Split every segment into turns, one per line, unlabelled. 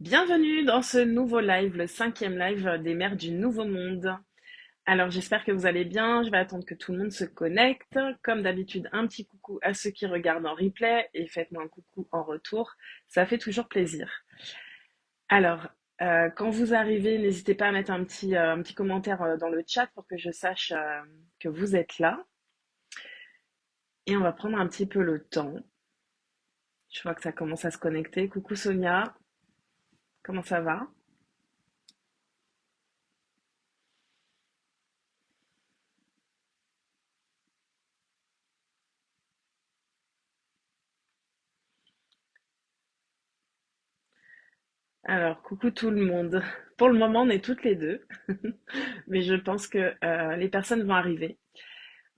Bienvenue dans ce nouveau live, le cinquième live des mères du Nouveau Monde. Alors j'espère que vous allez bien, je vais attendre que tout le monde se connecte. Comme d'habitude, un petit coucou à ceux qui regardent en replay et faites-moi un coucou en retour, ça fait toujours plaisir. Alors, quand vous arrivez, n'hésitez pas à mettre un petit commentaire dans le chat pour que je sache que vous êtes là. Et on va prendre un petit peu le temps. Je vois que ça commence à se connecter. Coucou Sonia, comment ça va? Alors, coucou tout le monde. Pour le moment, on est toutes les deux, mais je pense que les personnes vont arriver.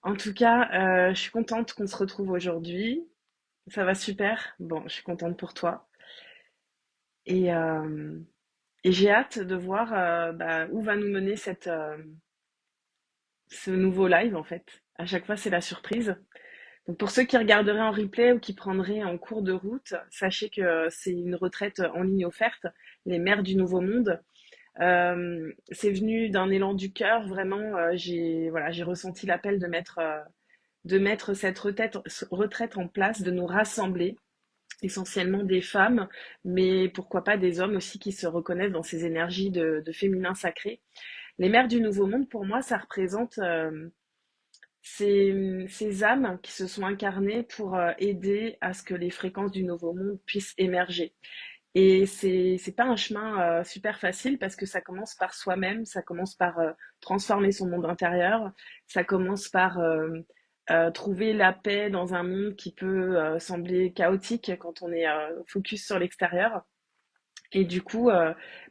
En tout cas, je suis contente qu'on se retrouve aujourd'hui. Ça va super. Bon, je suis contente pour toi. Et, euh, et j'ai hâte de voir où va nous mener ce nouveau live, en fait. À chaque fois, c'est la surprise. Donc, pour ceux qui regarderaient en replay ou qui prendraient en cours de route, sachez que c'est une retraite en ligne offerte, les mères du Nouveau Monde. C'est venu d'un élan du cœur, vraiment. J'ai ressenti l'appel de mettre cette retraite en place, de nous rassembler, essentiellement des femmes, mais pourquoi pas des hommes aussi qui se reconnaissent dans ces énergies de féminin sacré. Les mères du Nouveau Monde, pour moi, ça représente ces âmes qui se sont incarnées pour aider à ce que les fréquences du Nouveau Monde puissent émerger. Et c'est pas un chemin super facile parce que ça commence par soi-même, ça commence par transformer son monde intérieur, ça commence par trouver la paix dans un monde qui peut sembler chaotique quand on est focus sur l'extérieur. Et du coup,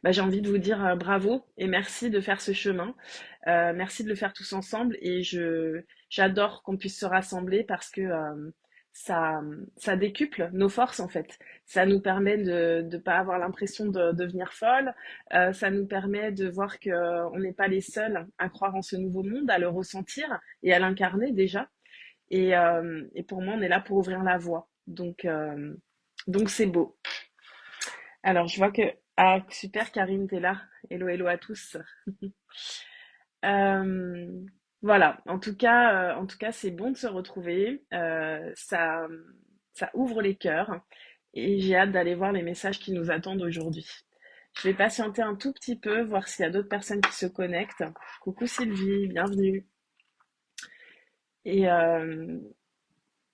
j'ai envie de vous dire bravo et merci de faire ce chemin. Merci de le faire tous ensemble et j'adore qu'on puisse se rassembler parce que ça, ça décuple nos forces en fait. Ça nous permet de ne pas avoir l'impression de devenir folle. Ça nous permet de voir que on n'est pas les seuls à croire en ce nouveau monde, à le ressentir et à l'incarner déjà. Et pour moi, on est là pour ouvrir la voie. Donc c'est beau. Alors, je vois que... Ah, super, Karine, t'es là. Hello, hello à tous. Euh, voilà, en tout cas, c'est bon de se retrouver. Ça ouvre les cœurs et j'ai hâte d'aller voir les messages qui nous attendent aujourd'hui. Je vais patienter un tout petit peu, voir s'il y a d'autres personnes qui se connectent. Coucou Sylvie, bienvenue. Et, euh,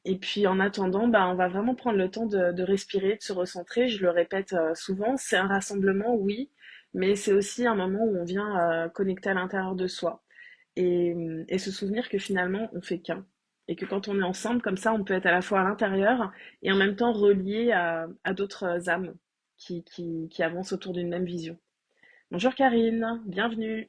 et puis en attendant, on va vraiment prendre le temps de respirer, de se recentrer. Je le répète souvent, c'est un rassemblement, oui, mais c'est aussi un moment où on vient connecter à l'intérieur de soi et se souvenir que finalement, on fait qu'un. Et que quand on est ensemble, comme ça, on peut être à la fois à l'intérieur et en même temps relié à d'autres âmes qui avancent autour d'une même vision. Bonjour Karine, bienvenue.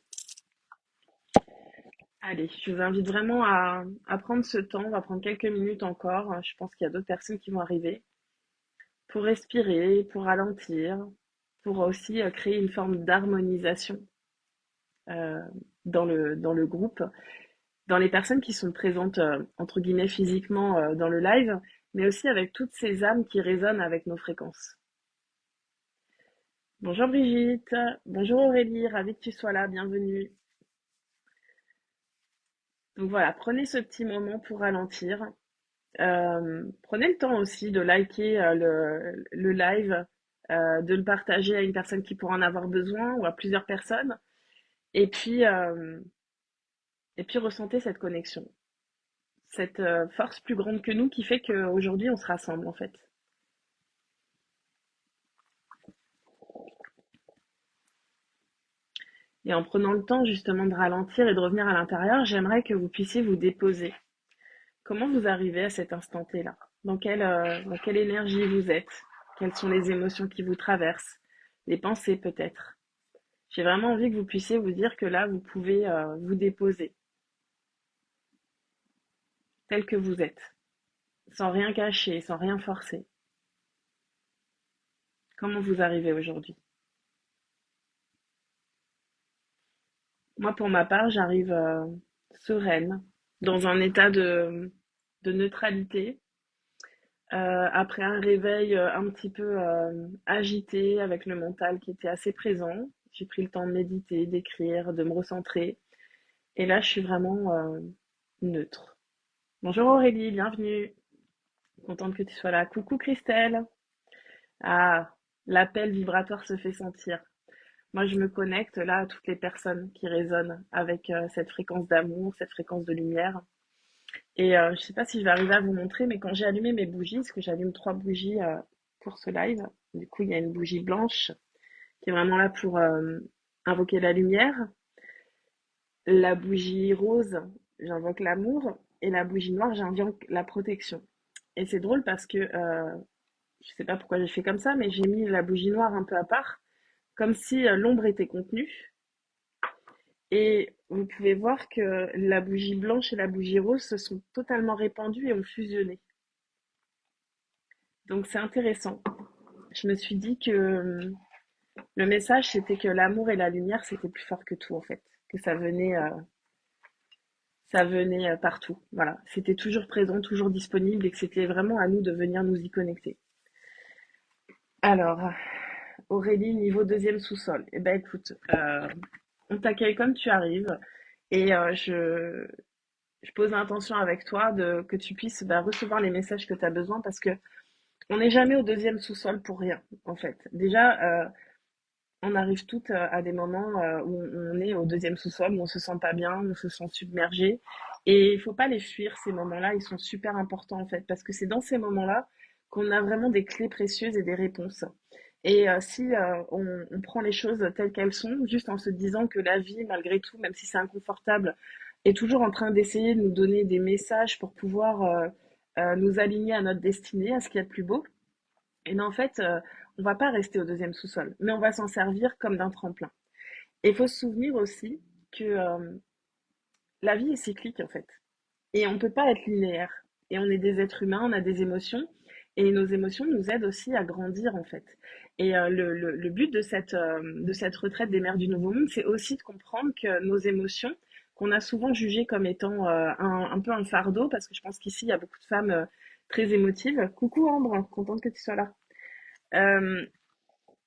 Allez, je vous invite vraiment à prendre ce temps, on va prendre quelques minutes encore. Je pense qu'il y a d'autres personnes qui vont arriver pour respirer, pour ralentir, pour aussi créer une forme d'harmonisation euh, dans le groupe, dans les personnes qui sont présentes, entre guillemets, physiquement dans le live, mais aussi avec toutes ces âmes qui résonnent avec nos fréquences. Bonjour Brigitte, bonjour Aurélie, ravie que tu sois là, bienvenue. Donc voilà, prenez ce petit moment pour ralentir. Prenez le temps aussi de liker le live, de le partager à une personne qui pourra en avoir besoin ou à plusieurs personnes. Et puis, euh, et puis ressentez cette connexion, cette force plus grande que nous qui fait qu'aujourd'hui on se rassemble en fait. Et en prenant le temps justement de ralentir et de revenir à l'intérieur, j'aimerais que vous puissiez vous déposer. Comment vous arrivez à cet instant T-là? Dans quelle énergie vous êtes? Quelles sont les émotions qui vous traversent? Les pensées peut-être? J'ai vraiment envie que vous puissiez vous dire que là, vous pouvez vous déposer tel que vous êtes, sans rien cacher, sans rien forcer. Comment vous arrivez aujourd'hui? Moi, pour ma part, j'arrive sereine, dans un état de neutralité, Après un réveil un petit peu agité avec le mental qui était assez présent, j'ai pris le temps de méditer, d'écrire, de me recentrer. Et là, je suis vraiment neutre. Bonjour Aurélie, bienvenue. Contente que tu sois là. Coucou Christelle. Ah, l'appel vibratoire se fait sentir. Moi, je me connecte là à toutes les personnes qui résonnent avec cette fréquence d'amour, cette fréquence de lumière. Et je sais pas si je vais arriver à vous montrer, mais quand j'ai allumé mes bougies, parce que j'allume trois bougies pour ce live, du coup, il y a une bougie blanche qui est vraiment là pour invoquer la lumière. La bougie rose, j'invoque l'amour. Et la bougie noire, j'invoque la protection. Et c'est drôle parce que je sais pas pourquoi j'ai fait comme ça, mais j'ai mis la bougie noire un peu à part, comme si l'ombre était contenue. Et vous pouvez voir que la bougie blanche et la bougie rose se sont totalement répandues et ont fusionné. Donc c'est intéressant. Je me suis dit que le message, c'était que l'amour et la lumière, c'était plus fort que tout, en fait. Que ça venait partout. Voilà. C'était toujours présent, toujours disponible et que c'était vraiment à nous de venir nous y connecter. Alors, Aurélie, niveau deuxième sous-sol. Eh ben, écoute, on t'accueille comme tu arrives et je pose l'intention avec toi que tu puisses recevoir les messages que tu as besoin parce que on n'est jamais au deuxième sous-sol pour rien, en fait. Déjà, on arrive toutes à des moments où on est au deuxième sous-sol, où on se sent pas bien, où on se sent submergé. Et il faut pas les fuir, ces moments-là, ils sont super importants en fait, parce que c'est dans ces moments-là qu'on a vraiment des clés précieuses et des réponses. Et si on prend les choses telles qu'elles sont, juste en se disant que la vie, malgré tout, même si c'est inconfortable, est toujours en train d'essayer de nous donner des messages pour pouvoir nous aligner à notre destinée, à ce qu'il y a de plus beau, et bien en fait, on va pas rester au deuxième sous-sol, mais on va s'en servir comme d'un tremplin. Et il faut se souvenir aussi que la vie est cyclique en fait. Et on ne peut pas être linéaire. Et on est des êtres humains, on a des émotions. Et nos émotions nous aident aussi à grandir en fait. Et le but de cette retraite des mères du Nouveau Monde, c'est aussi de comprendre que nos émotions, qu'on a souvent jugées comme étant un peu un fardeau, parce que je pense qu'ici, il y a beaucoup de femmes très émotives. Coucou Ambre, contente que tu sois là. Euh,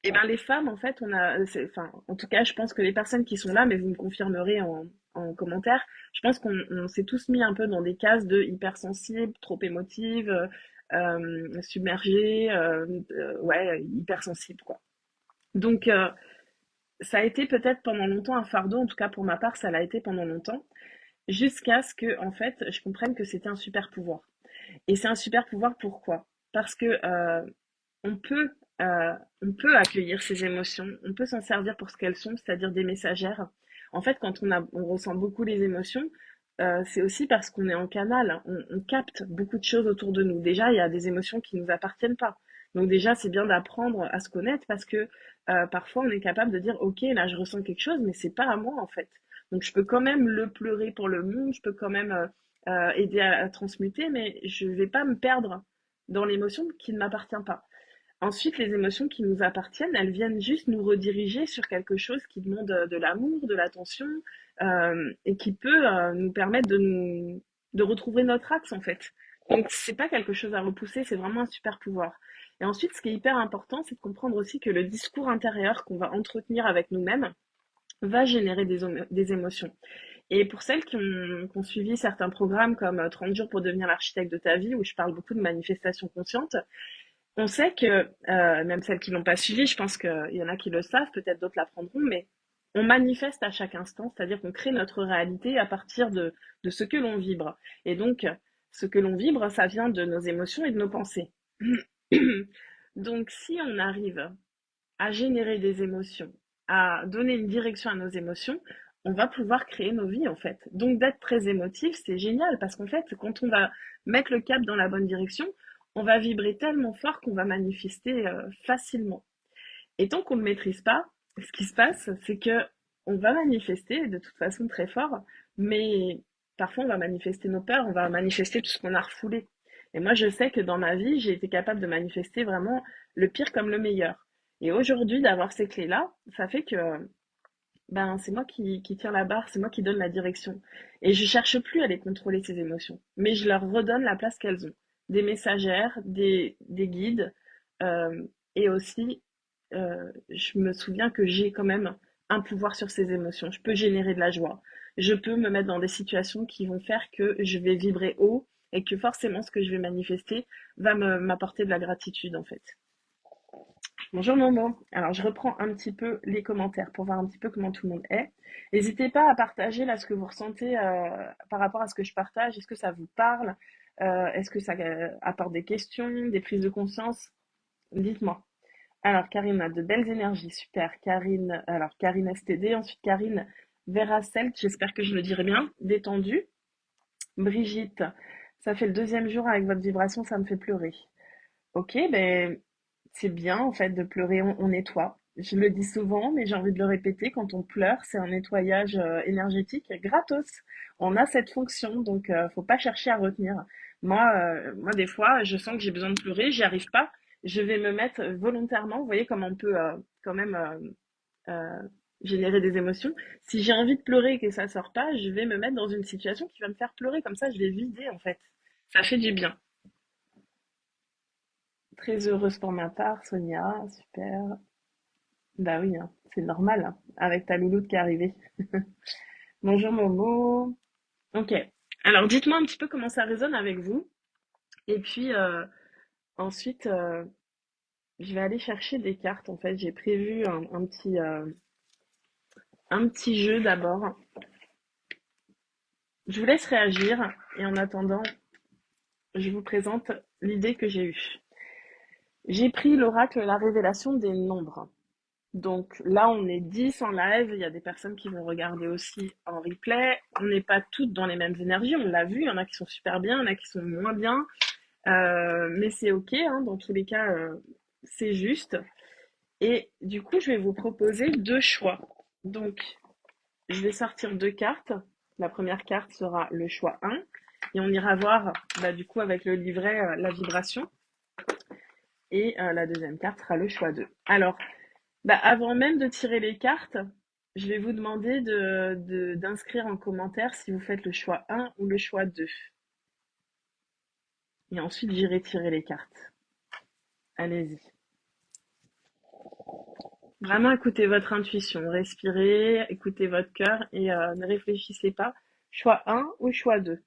et ben les femmes, en fait, enfin, en tout cas, je pense que les personnes qui sont là, mais vous me confirmerez en commentaire, je pense qu'on s'est tous mis un peu dans des cases de hypersensibles, trop émotives, submergées, ouais, hypersensibles, quoi. Donc, ça a été peut-être pendant longtemps un fardeau, en tout cas pour ma part, ça l'a été pendant longtemps, jusqu'à ce que, en fait, je comprenne que c'était un super pouvoir. Et c'est un super pouvoir pourquoi? Parce que on peut, on peut accueillir ces émotions, on peut s'en servir pour ce qu'elles sont, c'est-à-dire des messagères. En fait, quand on ressent beaucoup les émotions, c'est aussi parce qu'on est en canal, on capte beaucoup de choses autour de nous. Déjà, il y a des émotions qui nous appartiennent pas. Donc déjà, c'est bien d'apprendre à se connaître parce que parfois on est capable de dire, ok, là je ressens quelque chose, mais c'est pas à moi en fait. Donc je peux quand même le pleurer pour le monde, je peux quand même aider à transmuter, mais je vais pas me perdre dans l'émotion qui ne m'appartient pas. Ensuite, les émotions qui nous appartiennent, elles viennent juste nous rediriger sur quelque chose qui demande de l'amour, de l'attention, et qui peut nous permettre de retrouver notre axe en fait. Donc c'est pas quelque chose à repousser, c'est vraiment un super pouvoir. Et ensuite, ce qui est hyper important, c'est de comprendre aussi que le discours intérieur qu'on va entretenir avec nous-mêmes va générer des émotions. Et pour celles qui ont suivi certains programmes comme 30 jours pour devenir l'architecte de ta vie, où je parle beaucoup de manifestation consciente, on sait que, même celles qui l'ont pas suivi, je pense qu'il y en a qui le savent, peut-être d'autres l'apprendront, mais on manifeste à chaque instant, c'est-à-dire qu'on crée notre réalité à partir de ce que l'on vibre. Et donc, ce que l'on vibre, ça vient de nos émotions et de nos pensées. Donc, si on arrive à générer des émotions, à donner une direction à nos émotions, on va pouvoir créer nos vies en fait. Donc d'être très émotif, c'est génial parce qu'en fait, quand on va mettre le cap dans la bonne direction, on va vibrer tellement fort qu'on va manifester facilement. Et tant qu'on ne maîtrise pas, ce qui se passe, c'est que on va manifester de toute façon très fort, mais parfois on va manifester nos peurs, on va manifester tout ce qu'on a refoulé. Et moi, je sais que dans ma vie, j'ai été capable de manifester vraiment le pire comme le meilleur. Et aujourd'hui, d'avoir ces clés-là, ça fait que c'est moi qui tire la barre, c'est moi qui donne la direction. Et je cherche plus à les contrôler, ces émotions, mais je leur redonne la place qu'elles ont. des messagères, des guides. Et aussi, je me souviens que j'ai quand même un pouvoir sur ces émotions. Je peux générer de la joie. Je peux me mettre dans des situations qui vont faire que je vais vibrer haut et que forcément ce que je vais manifester va m'apporter de la gratitude en fait. Bonjour Momo. Alors je reprends un petit peu les commentaires pour voir un petit peu comment tout le monde est. N'hésitez pas à partager là ce que vous ressentez par rapport à ce que je partage. Est-ce que ça vous parle? Est-ce que ça apporte des questions, des prises de conscience? Dites-moi. Alors Karine a de belles énergies, super. Karine, alors Karine STD, ensuite Karine Veracelt, j'espère que je le dirai bien, détendue. Brigitte, ça fait le deuxième jour avec votre vibration, ça me fait pleurer. Ok, ben c'est bien en fait de pleurer, on nettoie. Je le dis souvent, mais j'ai envie de le répéter, quand on pleure, c'est un nettoyage énergétique gratos. On a cette fonction, donc faut pas chercher à retenir. Moi des fois, je sens que j'ai besoin de pleurer, j'y arrive pas, je vais me mettre volontairement. Vous voyez comment on peut quand même euh, générer des émotions. Si j'ai envie de pleurer et que ça sort pas, je vais me mettre dans une situation qui va me faire pleurer. Comme ça, je vais vider en fait. Ça fait du bien. Très heureuse pour ma part, Sonia, super. Bah oui, hein, c'est normal, hein, avec ta louloute qui est arrivée. Bonjour Momo. Ok. Alors dites-moi un petit peu comment ça résonne avec vous. Et puis ensuite, je vais aller chercher des cartes. En fait, j'ai prévu un petit jeu d'abord. Je vous laisse réagir. Et en attendant, je vous présente l'idée que j'ai eue. J'ai pris l'oracle La Révélation des Nombres. Donc là, on est 10 en live. Il y a des personnes qui vont regarder aussi en replay. On n'est pas toutes dans les mêmes énergies. On l'a vu. Il y en a qui sont super bien, il y en a qui sont moins bien. Mais c'est OK, hein, dans tous les cas, c'est juste. Et du coup, je vais vous proposer deux choix. Donc, je vais sortir deux cartes. La première carte sera le choix 1. Et on ira voir, bah, du coup, avec le livret, la vibration. Et la deuxième carte sera le choix 2. Alors, bah, avant même de tirer les cartes, je vais vous demander d'inscrire en commentaire si vous faites le choix 1 ou le choix 2. Et ensuite, j'irai tirer les cartes. Allez-y. Vraiment, écoutez votre intuition, respirez, écoutez votre cœur et ne réfléchissez pas. Choix 1 ou choix 2.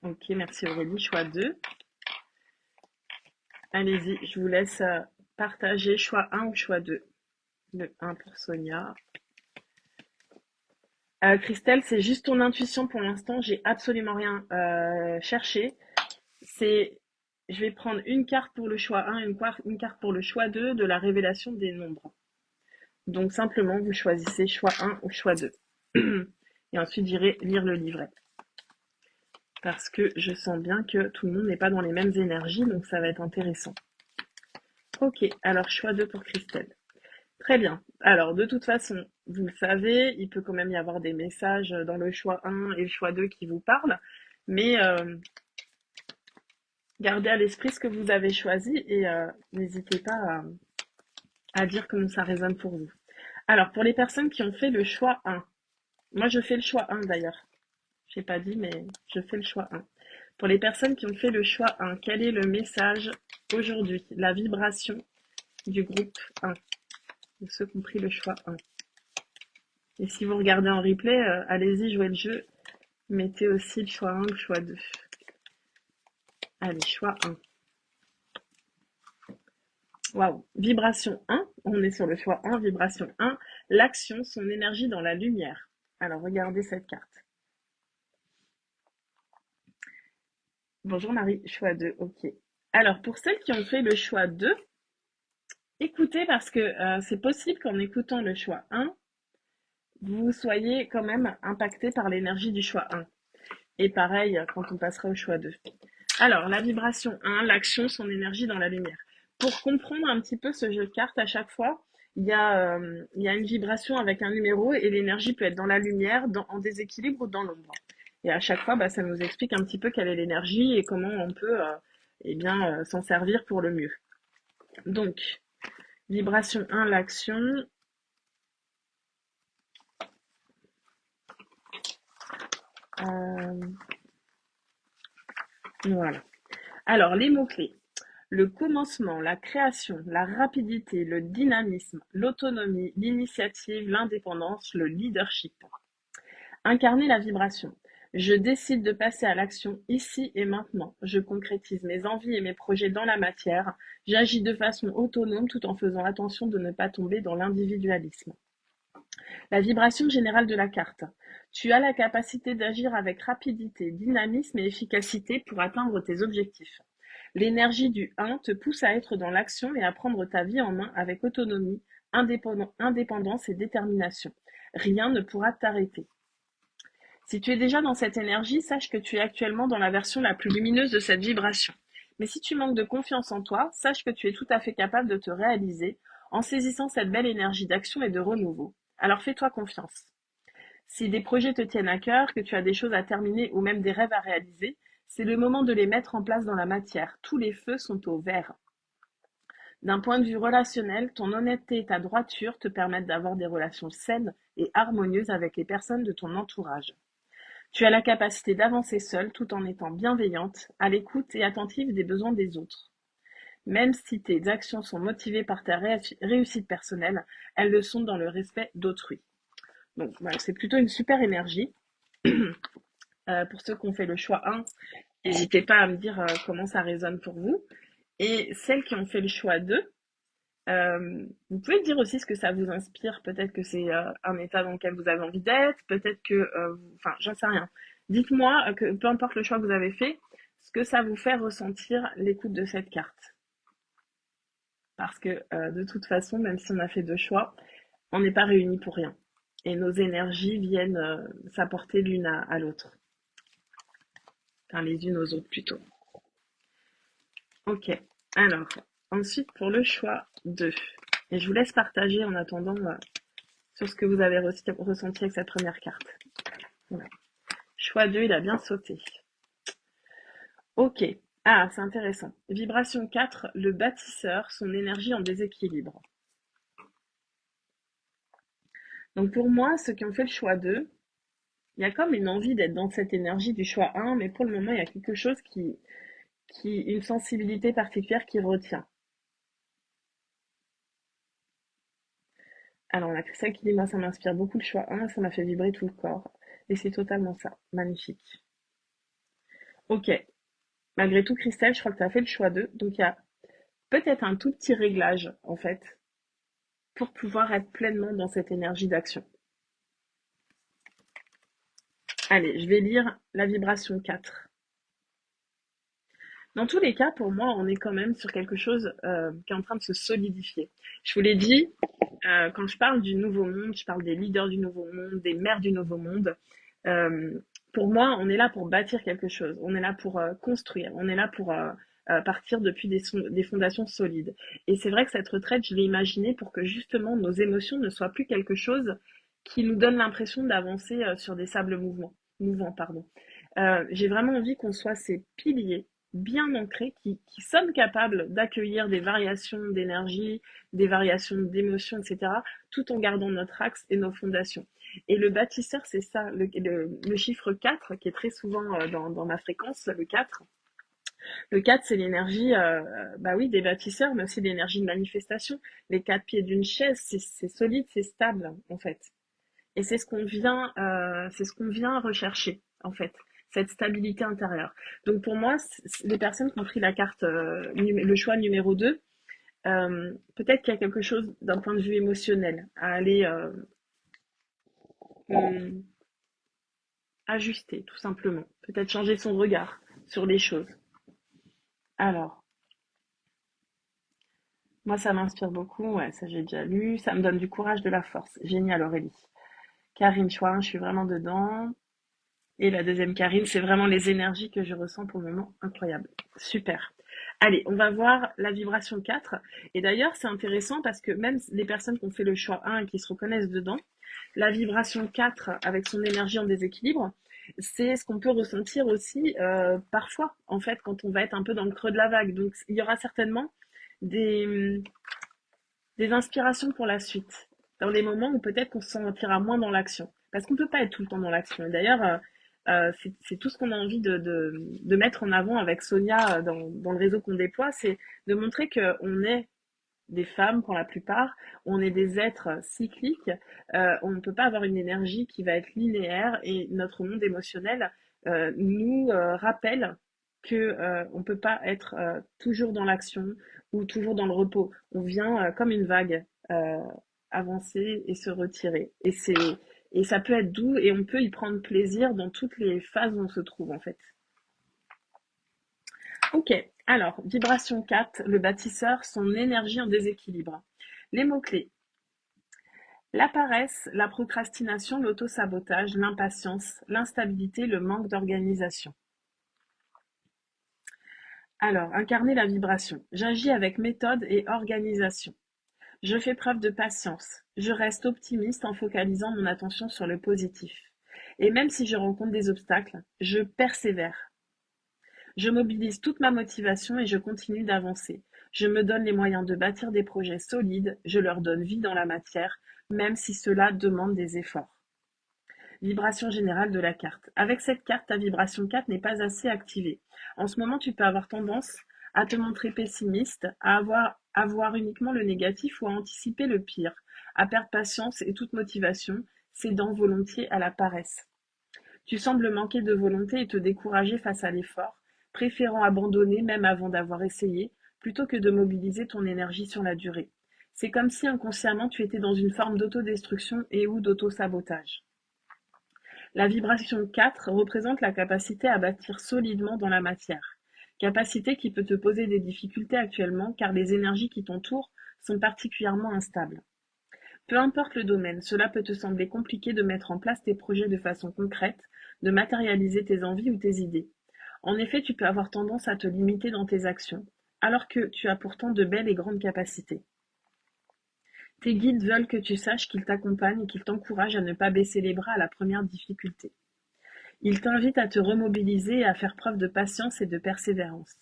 Ok, merci Aurélie. Choix 2. Allez-y, je vous laisse partager choix 1 ou choix 2. Le 1 pour Sonia. Christelle, c'est juste ton intuition pour l'instant. J'ai absolument rien cherché. C'est, je vais prendre une carte pour le choix 1 et une carte pour le choix 2 de la révélation des nombres. Donc simplement, vous choisissez choix 1 ou choix 2. Et ensuite, j'irai lire le livret. Parce que je sens bien que tout le monde n'est pas dans les mêmes énergies, donc ça va être intéressant. Ok, alors choix 2 pour Christelle. Très bien. Alors, de toute façon, vous le savez, il peut quand même y avoir des messages dans le choix 1 et le choix 2 qui vous parlent. Mais gardez à l'esprit ce que vous avez choisi et n'hésitez pas à dire comment ça résonne pour vous. Alors, pour les personnes qui ont fait le choix 1, moi je fais le choix 1 d'ailleurs. Je n'ai pas dit, mais je fais le choix 1. Pour les personnes qui ont fait le choix 1, quel est le message aujourd'hui? La vibration du groupe 1, de ceux qui ont pris le choix 1. Et si vous regardez en replay, allez-y, jouez le jeu. Mettez aussi le choix 1 ou le choix 2. Allez, choix 1. Waouh, vibration 1, on est sur le choix 1, vibration 1, l'action, son énergie dans la lumière. Alors, regardez cette carte. Bonjour Marie, choix 2, ok. Alors, pour celles qui ont fait le choix 2, écoutez parce que c'est possible qu'en écoutant le choix 1, vous soyez quand même impacté par l'énergie du choix 1. Et pareil quand on passera au choix 2. Alors, la vibration 1, l'action, son énergie dans la lumière. Pour comprendre un petit peu ce jeu de cartes à chaque fois, il y a une vibration avec un numéro et l'énergie peut être dans la lumière, en déséquilibre ou dans l'ombre. Et à chaque fois, bah, ça nous explique un petit peu quelle est l'énergie et comment on peut eh bien, s'en servir pour le mieux. Donc, vibration 1, l'action. Euh, voilà. Alors, les mots-clés. Le commencement, la création, la rapidité, le dynamisme, l'autonomie, l'initiative, l'indépendance, le leadership. Incarner la vibration. Je décide de passer à l'action ici et maintenant. Je concrétise mes envies et mes projets dans la matière. J'agis de façon autonome tout en faisant attention de ne pas tomber dans l'individualisme. La vibration générale de la carte. Tu as la capacité d'agir avec rapidité, dynamisme et efficacité pour atteindre tes objectifs. L'énergie du 1 te pousse à être dans l'action et à prendre ta vie en main avec autonomie, indépendance et détermination. Rien ne pourra t'arrêter. Si tu es déjà dans cette énergie, sache que tu es actuellement dans la version la plus lumineuse de cette vibration. Mais si tu manques de confiance en toi, sache que tu es tout à fait capable de te réaliser en saisissant cette belle énergie d'action et de renouveau. Alors fais-toi confiance. Si des projets te tiennent à cœur, que tu as des choses à terminer ou même des rêves à réaliser, c'est le moment de les mettre en place dans la matière. Tous les feux sont au vert. D'un point de vue relationnel, ton honnêteté et ta droiture te permettent d'avoir des relations saines et harmonieuses avec les personnes de ton entourage. Tu as la capacité d'avancer seule tout en étant bienveillante, à l'écoute et attentive des besoins des autres. Même si tes actions sont motivées par ta réussite personnelle, elles le sont dans le respect d'autrui. Donc, voilà, c'est plutôt une super énergie. Pour ceux qui ont fait le choix 1, n'hésitez pas à me dire comment ça résonne pour vous. Et celles qui ont fait le choix 2, vous pouvez me dire aussi ce que ça vous inspire. Peut-être que c'est un état dans lequel vous avez envie d'être, peut-être que, enfin, j'en sais rien. Dites-moi que peu importe le choix que vous avez fait, ce que ça vous fait ressentir l'écoute de cette carte. Parce que de toute façon, même si on a fait deux choix, on n'est pas réunis pour rien. Et nos énergies viennent s'apporter l'une à l'autre. Enfin, les unes aux autres plutôt. Ok. Alors, ensuite pour le choix 2. Et je vous laisse partager en attendant sur ce que vous avez ressenti avec cette première carte. Voilà. Choix 2, il a bien sauté. Ok. Ah, c'est intéressant. Vibration 4, le bâtisseur, son énergie en déséquilibre. Donc pour moi, ceux qui ont fait le choix 2, il y a comme une envie d'être dans cette énergie du choix 1, mais pour le moment, il y a quelque chose une sensibilité particulière qui retient. Alors, on a Christelle qui dit, moi, ça m'inspire beaucoup le choix 1, ça m'a fait vibrer tout le corps. Et c'est totalement ça. Magnifique. Ok. Malgré tout, Christelle, je crois que tu as fait le choix 2. Donc, il y a peut-être un tout petit réglage, en fait, pour pouvoir être pleinement dans cette énergie d'action. Allez, je vais lire la vibration 4. Dans tous les cas, pour moi, on est quand même sur quelque chose qui est en train de se solidifier. Je vous l'ai dit, quand je parle du nouveau monde, je parle des leaders du nouveau monde, des maires du nouveau monde. Euh, pour moi, on est là pour bâtir quelque chose. On est là pour construire. On est là pour partir depuis des fondations solides. Et c'est vrai que cette retraite, je l'ai imaginée pour que justement nos émotions ne soient plus quelque chose qui nous donne l'impression d'avancer sur des sables mouvants, pardon. J'ai vraiment envie qu'on soit ces piliers bien ancrés qui sommes capables d'accueillir des variations d'énergie, des variations d'émotions, etc., tout en gardant notre axe et nos fondations. Et le bâtisseur, c'est ça, le chiffre 4, qui est très souvent dans ma fréquence, le 4. Le 4, c'est l'énergie, bah oui, des bâtisseurs, mais aussi l'énergie de manifestation. Les quatre pieds d'une chaise, c'est solide, c'est stable, en fait. Et c'est ce qu'on vient rechercher, en fait, cette stabilité intérieure. Donc pour moi, les personnes qui ont pris la carte, le choix numéro 2, peut-être qu'il y a quelque chose d'un point de vue émotionnel à aller hum, ajuster, tout simplement. Peut-être changer son regard sur les choses. Alors, moi, ça m'inspire beaucoup. Ouais, ça, j'ai déjà lu. Ça me donne du courage, de la force. Génial, Aurélie. Karine Chouin, je suis vraiment dedans. Et la deuxième Karine, c'est vraiment les énergies que je ressens pour le moment. Incroyable. Super. Allez, on va voir la vibration 4. Et d'ailleurs, c'est intéressant parce que même les personnes qui ont fait le choix 1 et qui se reconnaissent dedans, la vibration 4 avec son énergie en déséquilibre, c'est ce qu'on peut ressentir aussi parfois, en fait, quand on va être un peu dans le creux de la vague. Donc, il y aura certainement des, des inspirations pour la suite, dans les moments où peut-être qu'on se sentira moins dans l'action. Parce qu'on ne peut pas être tout le temps dans l'action. Et d'ailleurs, c'est tout ce qu'on a envie de mettre en avant avec Sonia dans le réseau qu'on déploie, c'est de montrer qu'on est des femmes pour la plupart, on est des êtres cycliques, on ne peut pas avoir une énergie qui va être linéaire et notre monde émotionnel nous rappelle que on ne peut pas être toujours dans l'action ou toujours dans le repos. On vient comme une vague avancer et se retirer. Et ça peut être doux et on peut y prendre plaisir dans toutes les phases où on se trouve en fait. Ok, alors, vibration 4, le bâtisseur, son énergie en déséquilibre. Les mots-clés. La paresse, la procrastination, l'autosabotage, l'impatience, l'instabilité, le manque d'organisation. Alors, incarner la vibration. J'agis avec méthode et organisation. Je fais preuve de patience. Je reste optimiste en focalisant mon attention sur le positif. Et même si je rencontre des obstacles, je persévère. Je mobilise toute ma motivation et je continue d'avancer. Je me donne les moyens de bâtir des projets solides, je leur donne vie dans la matière, même si cela demande des efforts. Vibration générale de la carte. Avec cette carte, ta vibration 4 n'est pas assez activée. En ce moment, tu peux avoir tendance à te montrer pessimiste, à voir uniquement le négatif ou à anticiper le pire, à perdre patience et toute motivation, cédant volontiers à la paresse. Tu sembles manquer de volonté et te décourager face à l'effort, préférant abandonner même avant d'avoir essayé, plutôt que de mobiliser ton énergie sur la durée. C'est comme si inconsciemment tu étais dans une forme d'autodestruction et ou d'autosabotage. La vibration 4 représente la capacité à bâtir solidement dans la matière. Capacité qui peut te poser des difficultés actuellement car les énergies qui t'entourent sont particulièrement instables. Peu importe le domaine, cela peut te sembler compliqué de mettre en place tes projets de façon concrète, de matérialiser tes envies ou tes idées. En effet, tu peux avoir tendance à te limiter dans tes actions, alors que tu as pourtant de belles et grandes capacités. Tes guides veulent que tu saches qu'ils t'accompagnent et qu'ils t'encouragent à ne pas baisser les bras à la première difficulté. Ils t'invitent à te remobiliser et à faire preuve de patience et de persévérance.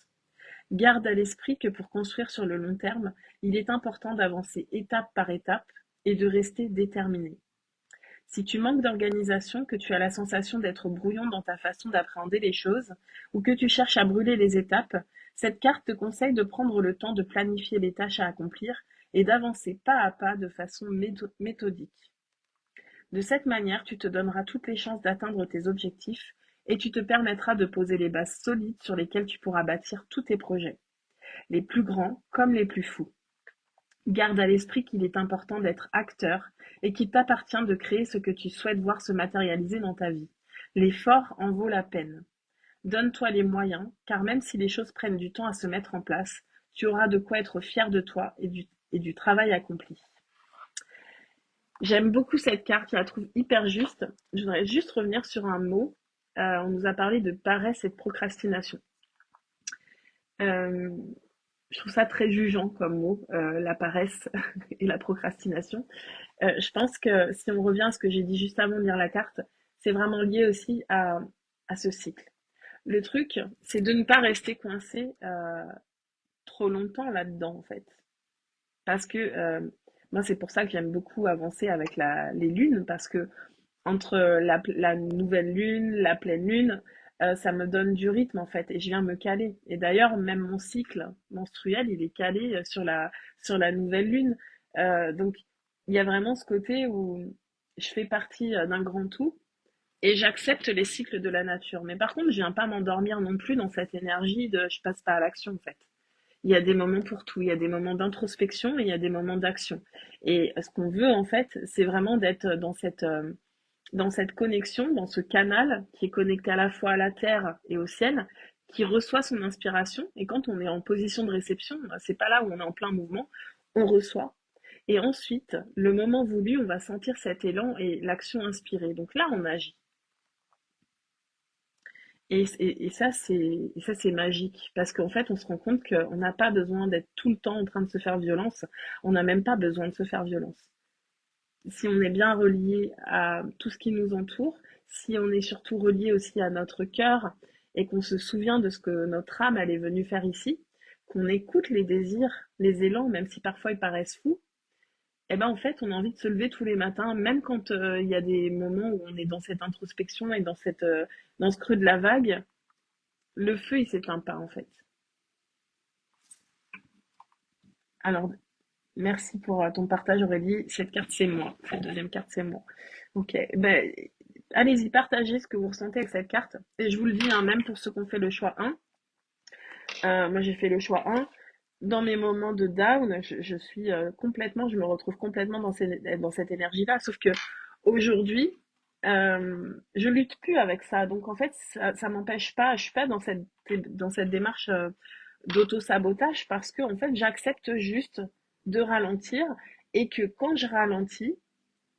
Garde à l'esprit que pour construire sur le long terme, il est important d'avancer étape par étape et de rester déterminé. Si tu manques d'organisation, que tu as la sensation d'être brouillon dans ta façon d'appréhender les choses, ou que tu cherches à brûler les étapes, cette carte te conseille de prendre le temps de planifier les tâches à accomplir et d'avancer pas à pas de façon méthodique. De cette manière, tu te donneras toutes les chances d'atteindre tes objectifs et tu te permettras de poser les bases solides sur lesquelles tu pourras bâtir tous tes projets, les plus grands comme les plus fous. Garde à l'esprit qu'il est important d'être acteur et qu'il t'appartient de créer ce que tu souhaites voir se matérialiser dans ta vie. L'effort en vaut la peine. Donne-toi les moyens, car même si les choses prennent du temps à se mettre en place, tu auras de quoi être fier de toi et du travail accompli. J'aime beaucoup cette carte, je la trouve hyper juste. Je voudrais juste revenir sur un mot. On nous a parlé de paresse et de procrastination. Euh, je trouve ça très jugeant comme mot, la paresse et la procrastination. Je pense que si on revient à ce que j'ai dit juste avant de lire la carte, c'est vraiment lié aussi à ce cycle. Le truc, c'est de ne pas rester coincé trop longtemps là-dedans, en fait. Parce que moi, c'est pour ça que j'aime beaucoup avancer avec les lunes, parce que entre la nouvelle lune, la pleine lune, ça me donne du rythme en fait, et je viens me caler. Et d'ailleurs, même mon cycle menstruel, il est calé sur la nouvelle lune. Donc, il y a vraiment ce côté où je fais partie d'un grand tout et j'accepte les cycles de la nature. Mais par contre, je viens pas m'endormir non plus dans cette énergie de je passe pas à l'action en fait. Il y a des moments pour tout. Il y a des moments d'introspection et il y a des moments d'action. Et ce qu'on veut en fait, c'est vraiment d'être dans cette connexion, dans ce canal qui est connecté à la fois à la terre et au ciel, qui reçoit son inspiration. Et quand on est en position de réception, c'est pas là où on est en plein mouvement, on reçoit. Et ensuite, le moment voulu, on va sentir cet élan et l'action inspirée. Donc là, on agit. Et ça, c'est magique. Parce qu'en fait, on se rend compte qu'on n'a pas besoin d'être tout le temps en train de se faire violence. On n'a même pas besoin de se faire violence. Si on est bien relié à tout ce qui nous entoure, si on est surtout relié aussi à notre cœur et qu'on se souvient de ce que notre âme, elle est venue faire ici, qu'on écoute les désirs, les élans, même si parfois ils paraissent fous, eh ben en fait, on a envie de se lever tous les matins, même quand il y a des moments où on est dans cette introspection et dans ce creux de la vague, le feu, il s'éteint pas en fait. Alors, merci pour ton partage, Aurélie. Cette carte, c'est moi. Cette deuxième carte, c'est moi. Ok, ben, allez-y, partagez ce que vous ressentez avec cette carte. Et je vous le dis, hein, même pour ceux qui ont fait le choix 1, moi j'ai fait le choix 1. Dans mes moments de down, je suis complètement, je me retrouve complètement dans cette énergie-là. Sauf que aujourd'hui, je lutte plus avec ça. Donc en fait, ça m'empêche pas, je suis pas dans cette démarche d'auto-sabotage parce que en fait, j'accepte juste de ralentir et que quand je ralentis,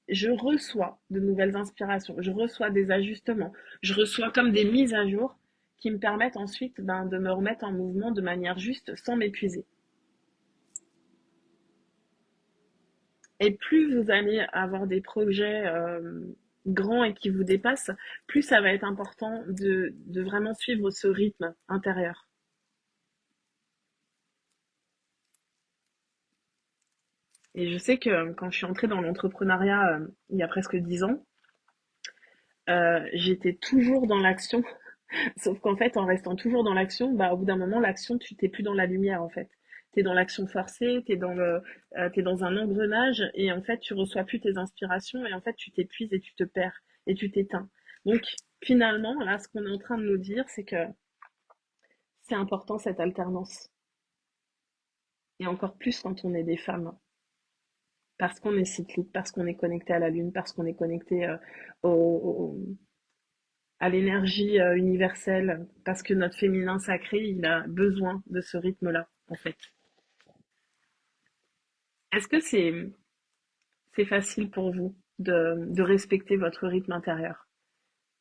je reçois de nouvelles inspirations, je reçois des ajustements, je reçois comme des mises à jour qui me permettent ensuite de me remettre en mouvement de manière juste sans m'épuiser. Et plus vous allez avoir des projets grands et qui vous dépassent, plus ça va être important de vraiment suivre ce rythme intérieur. Et je sais que quand je suis entrée dans l'entrepreneuriat il y a presque 10 ans, j'étais toujours dans l'action. Sauf qu'en fait, en restant toujours dans l'action, bah, au bout d'un moment, l'action, tu t'es plus dans la lumière, en fait. T'es dans l'action forcée, t'es dans un engrenage, et en fait, tu reçois plus tes inspirations, et en fait, tu t'épuises et tu te perds, et tu t'éteins. Donc, finalement, là, ce qu'on est en train de nous dire, c'est que c'est important, cette alternance. Et encore plus quand on est des femmes. Parce qu'on est cyclique, parce qu'on est connecté à la lune, parce qu'on est connecté au, au- à l'énergie universelle, parce que notre féminin sacré, il a besoin de ce rythme-là, en fait. Est-ce que c'est facile pour vous de respecter votre rythme intérieur,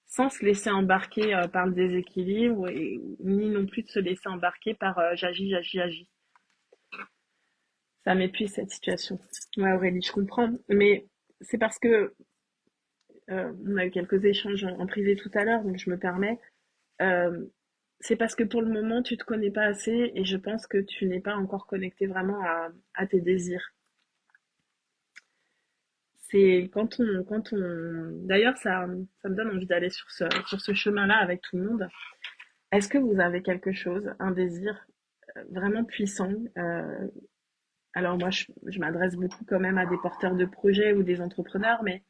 sans se laisser embarquer par le déséquilibre, ni non plus de se laisser embarquer par j'agis, j'agis, j'agis. Ça m'épuise cette situation. Ouais, Aurélie, je comprends, mais c'est parce que on a eu quelques échanges en privé tout à l'heure, donc je me permets. Euh, c'est parce que pour le moment, tu te connais pas assez et je pense que tu n'es pas encore connecté vraiment à tes désirs. C'est d'ailleurs, ça me donne envie d'aller sur ce chemin-là avec tout le monde. Est-ce que vous avez quelque chose, un désir vraiment puissant? Alors moi, je m'adresse beaucoup quand même à des porteurs de projets ou des entrepreneurs, mais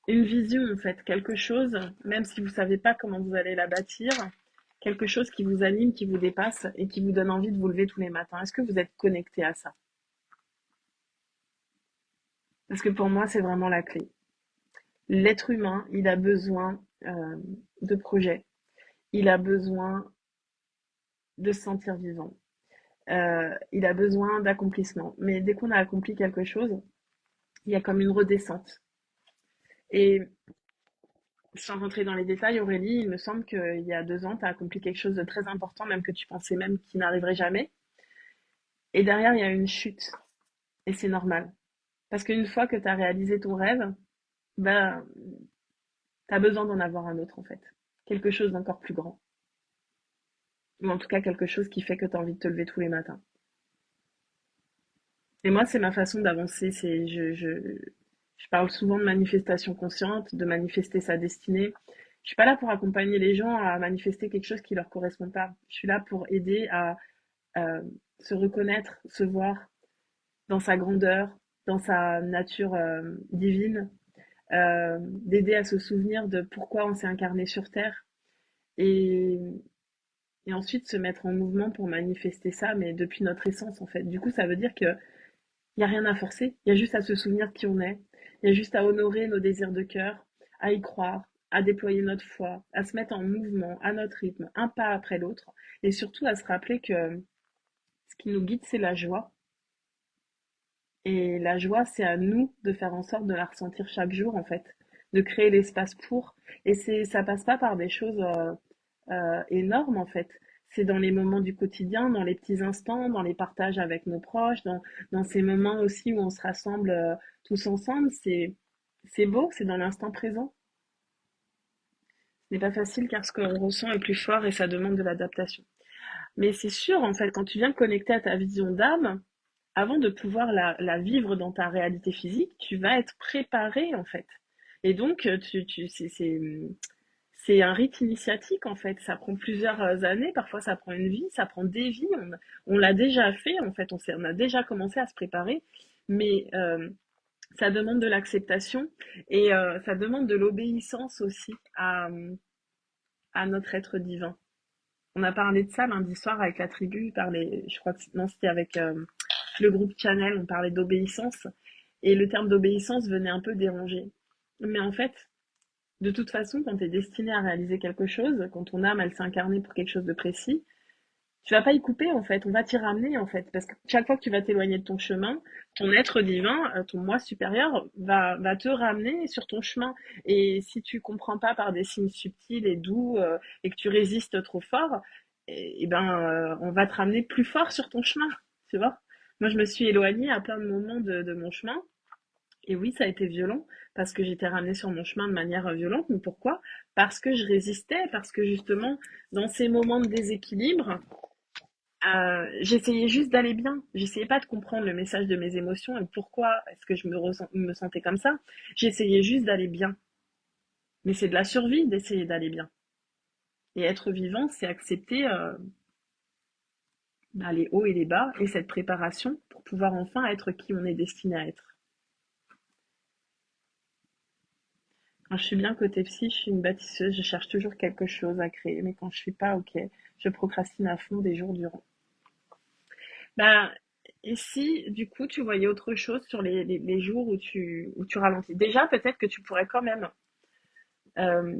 une vision en fait, quelque chose, même si vous savez pas comment vous allez la bâtir, quelque chose qui vous anime, qui vous dépasse et qui vous donne envie de vous lever tous les matins. Est-ce que vous êtes connecté à ça? Parce que pour moi, c'est vraiment la clé. L'être humain, il a besoin de projets, il a besoin de se sentir vivant, il a besoin d'accomplissement. Mais dès qu'on a accompli quelque chose, il y a comme une redescente. Et sans rentrer dans les détails, Aurélie, il me semble qu'il y a 2 ans, tu as accompli quelque chose de très important, même que tu pensais même qu'il n'arriverait jamais. Et derrière, il y a une chute. Et c'est normal. Parce qu'une fois que tu as réalisé ton rêve, ben, tu as besoin d'en avoir un autre, en fait. Quelque chose d'encore plus grand. Ou en tout cas, quelque chose qui fait que tu as envie de te lever tous les matins. Et moi, c'est ma façon d'avancer. Je parle souvent de manifestation consciente, de manifester sa destinée. Je suis pas là pour accompagner les gens à manifester quelque chose qui leur correspond pas. Je suis là pour aider à se reconnaître, se voir dans sa grandeur, dans sa nature divine, d'aider à se souvenir de pourquoi on s'est incarné sur Terre et, et ensuite se mettre en mouvement pour manifester ça, mais depuis notre essence en fait. Du coup, ça veut dire que il y a rien à forcer, il y a juste à se souvenir de qui on est, il y a juste à honorer nos désirs de cœur, à y croire, à déployer notre foi, à se mettre en mouvement, à notre rythme, un pas après l'autre, et surtout à se rappeler que ce qui nous guide, c'est la joie. Et la joie, c'est à nous de faire en sorte de la ressentir chaque jour, en fait. de créer l'espace pour. Et ça passe pas par des choses énormes en fait. C'est dans les moments du quotidien, dans les petits instants, dans les partages avec nos proches, dans ces moments aussi où on se rassemble tous ensemble. C'est beau, c'est dans l'instant présent. Ce n'est pas facile car ce qu'on ressent est plus fort et ça demande de l'adaptation. Mais c'est sûr, en fait, quand tu viens te connecter à ta vision d'âme, avant de pouvoir la vivre dans ta réalité physique, tu vas être préparé, en fait. Et donc, c'est un rite initiatique, en fait. Ça prend plusieurs années, parfois ça prend une vie, ça prend des vies. On l'a déjà fait, en fait, on a déjà commencé à se préparer, mais ça demande de l'acceptation et ça demande de l'obéissance aussi à notre être divin. On a parlé de ça lundi soir avec la tribu, je crois que non, c'était avec le groupe Channel, on parlait d'obéissance, et le terme d'obéissance venait un peu déranger. Mais en fait, de toute façon, quand tu es destiné à réaliser quelque chose, quand ton âme, elle s'est incarnée pour quelque chose de précis, tu vas pas y couper en fait, on va t'y ramener en fait, parce que chaque fois que tu vas t'éloigner de ton chemin, ton être divin, ton moi supérieur va te ramener sur ton chemin. Et si tu comprends pas par des signes subtils et doux et que tu résistes trop fort, et ben on va te ramener plus fort sur ton chemin, tu vois. Moi je me suis éloignée à plein de moments de mon chemin. Et oui, ça a été violent parce que j'étais ramenée sur mon chemin de manière violente. Mais pourquoi? Parce que je résistais, parce que justement, dans ces moments de déséquilibre, j'essayais juste d'aller bien. J'essayais pas de comprendre le message de mes émotions et pourquoi est-ce que me sentais comme ça. J'essayais juste d'aller bien. Mais c'est de la survie d'essayer d'aller bien. Et être vivant, c'est accepter bah, les hauts et les bas et cette préparation pour pouvoir enfin être qui on est destiné à être. Quand je suis bien côté psy, je suis une bâtisseuse, je cherche toujours quelque chose à créer. Mais quand je suis pas OK, je procrastine à fond des jours durant. Bah, et si, du coup, tu voyais autre chose sur les jours où tu ralentis? Déjà, peut-être que tu pourrais quand même. euh,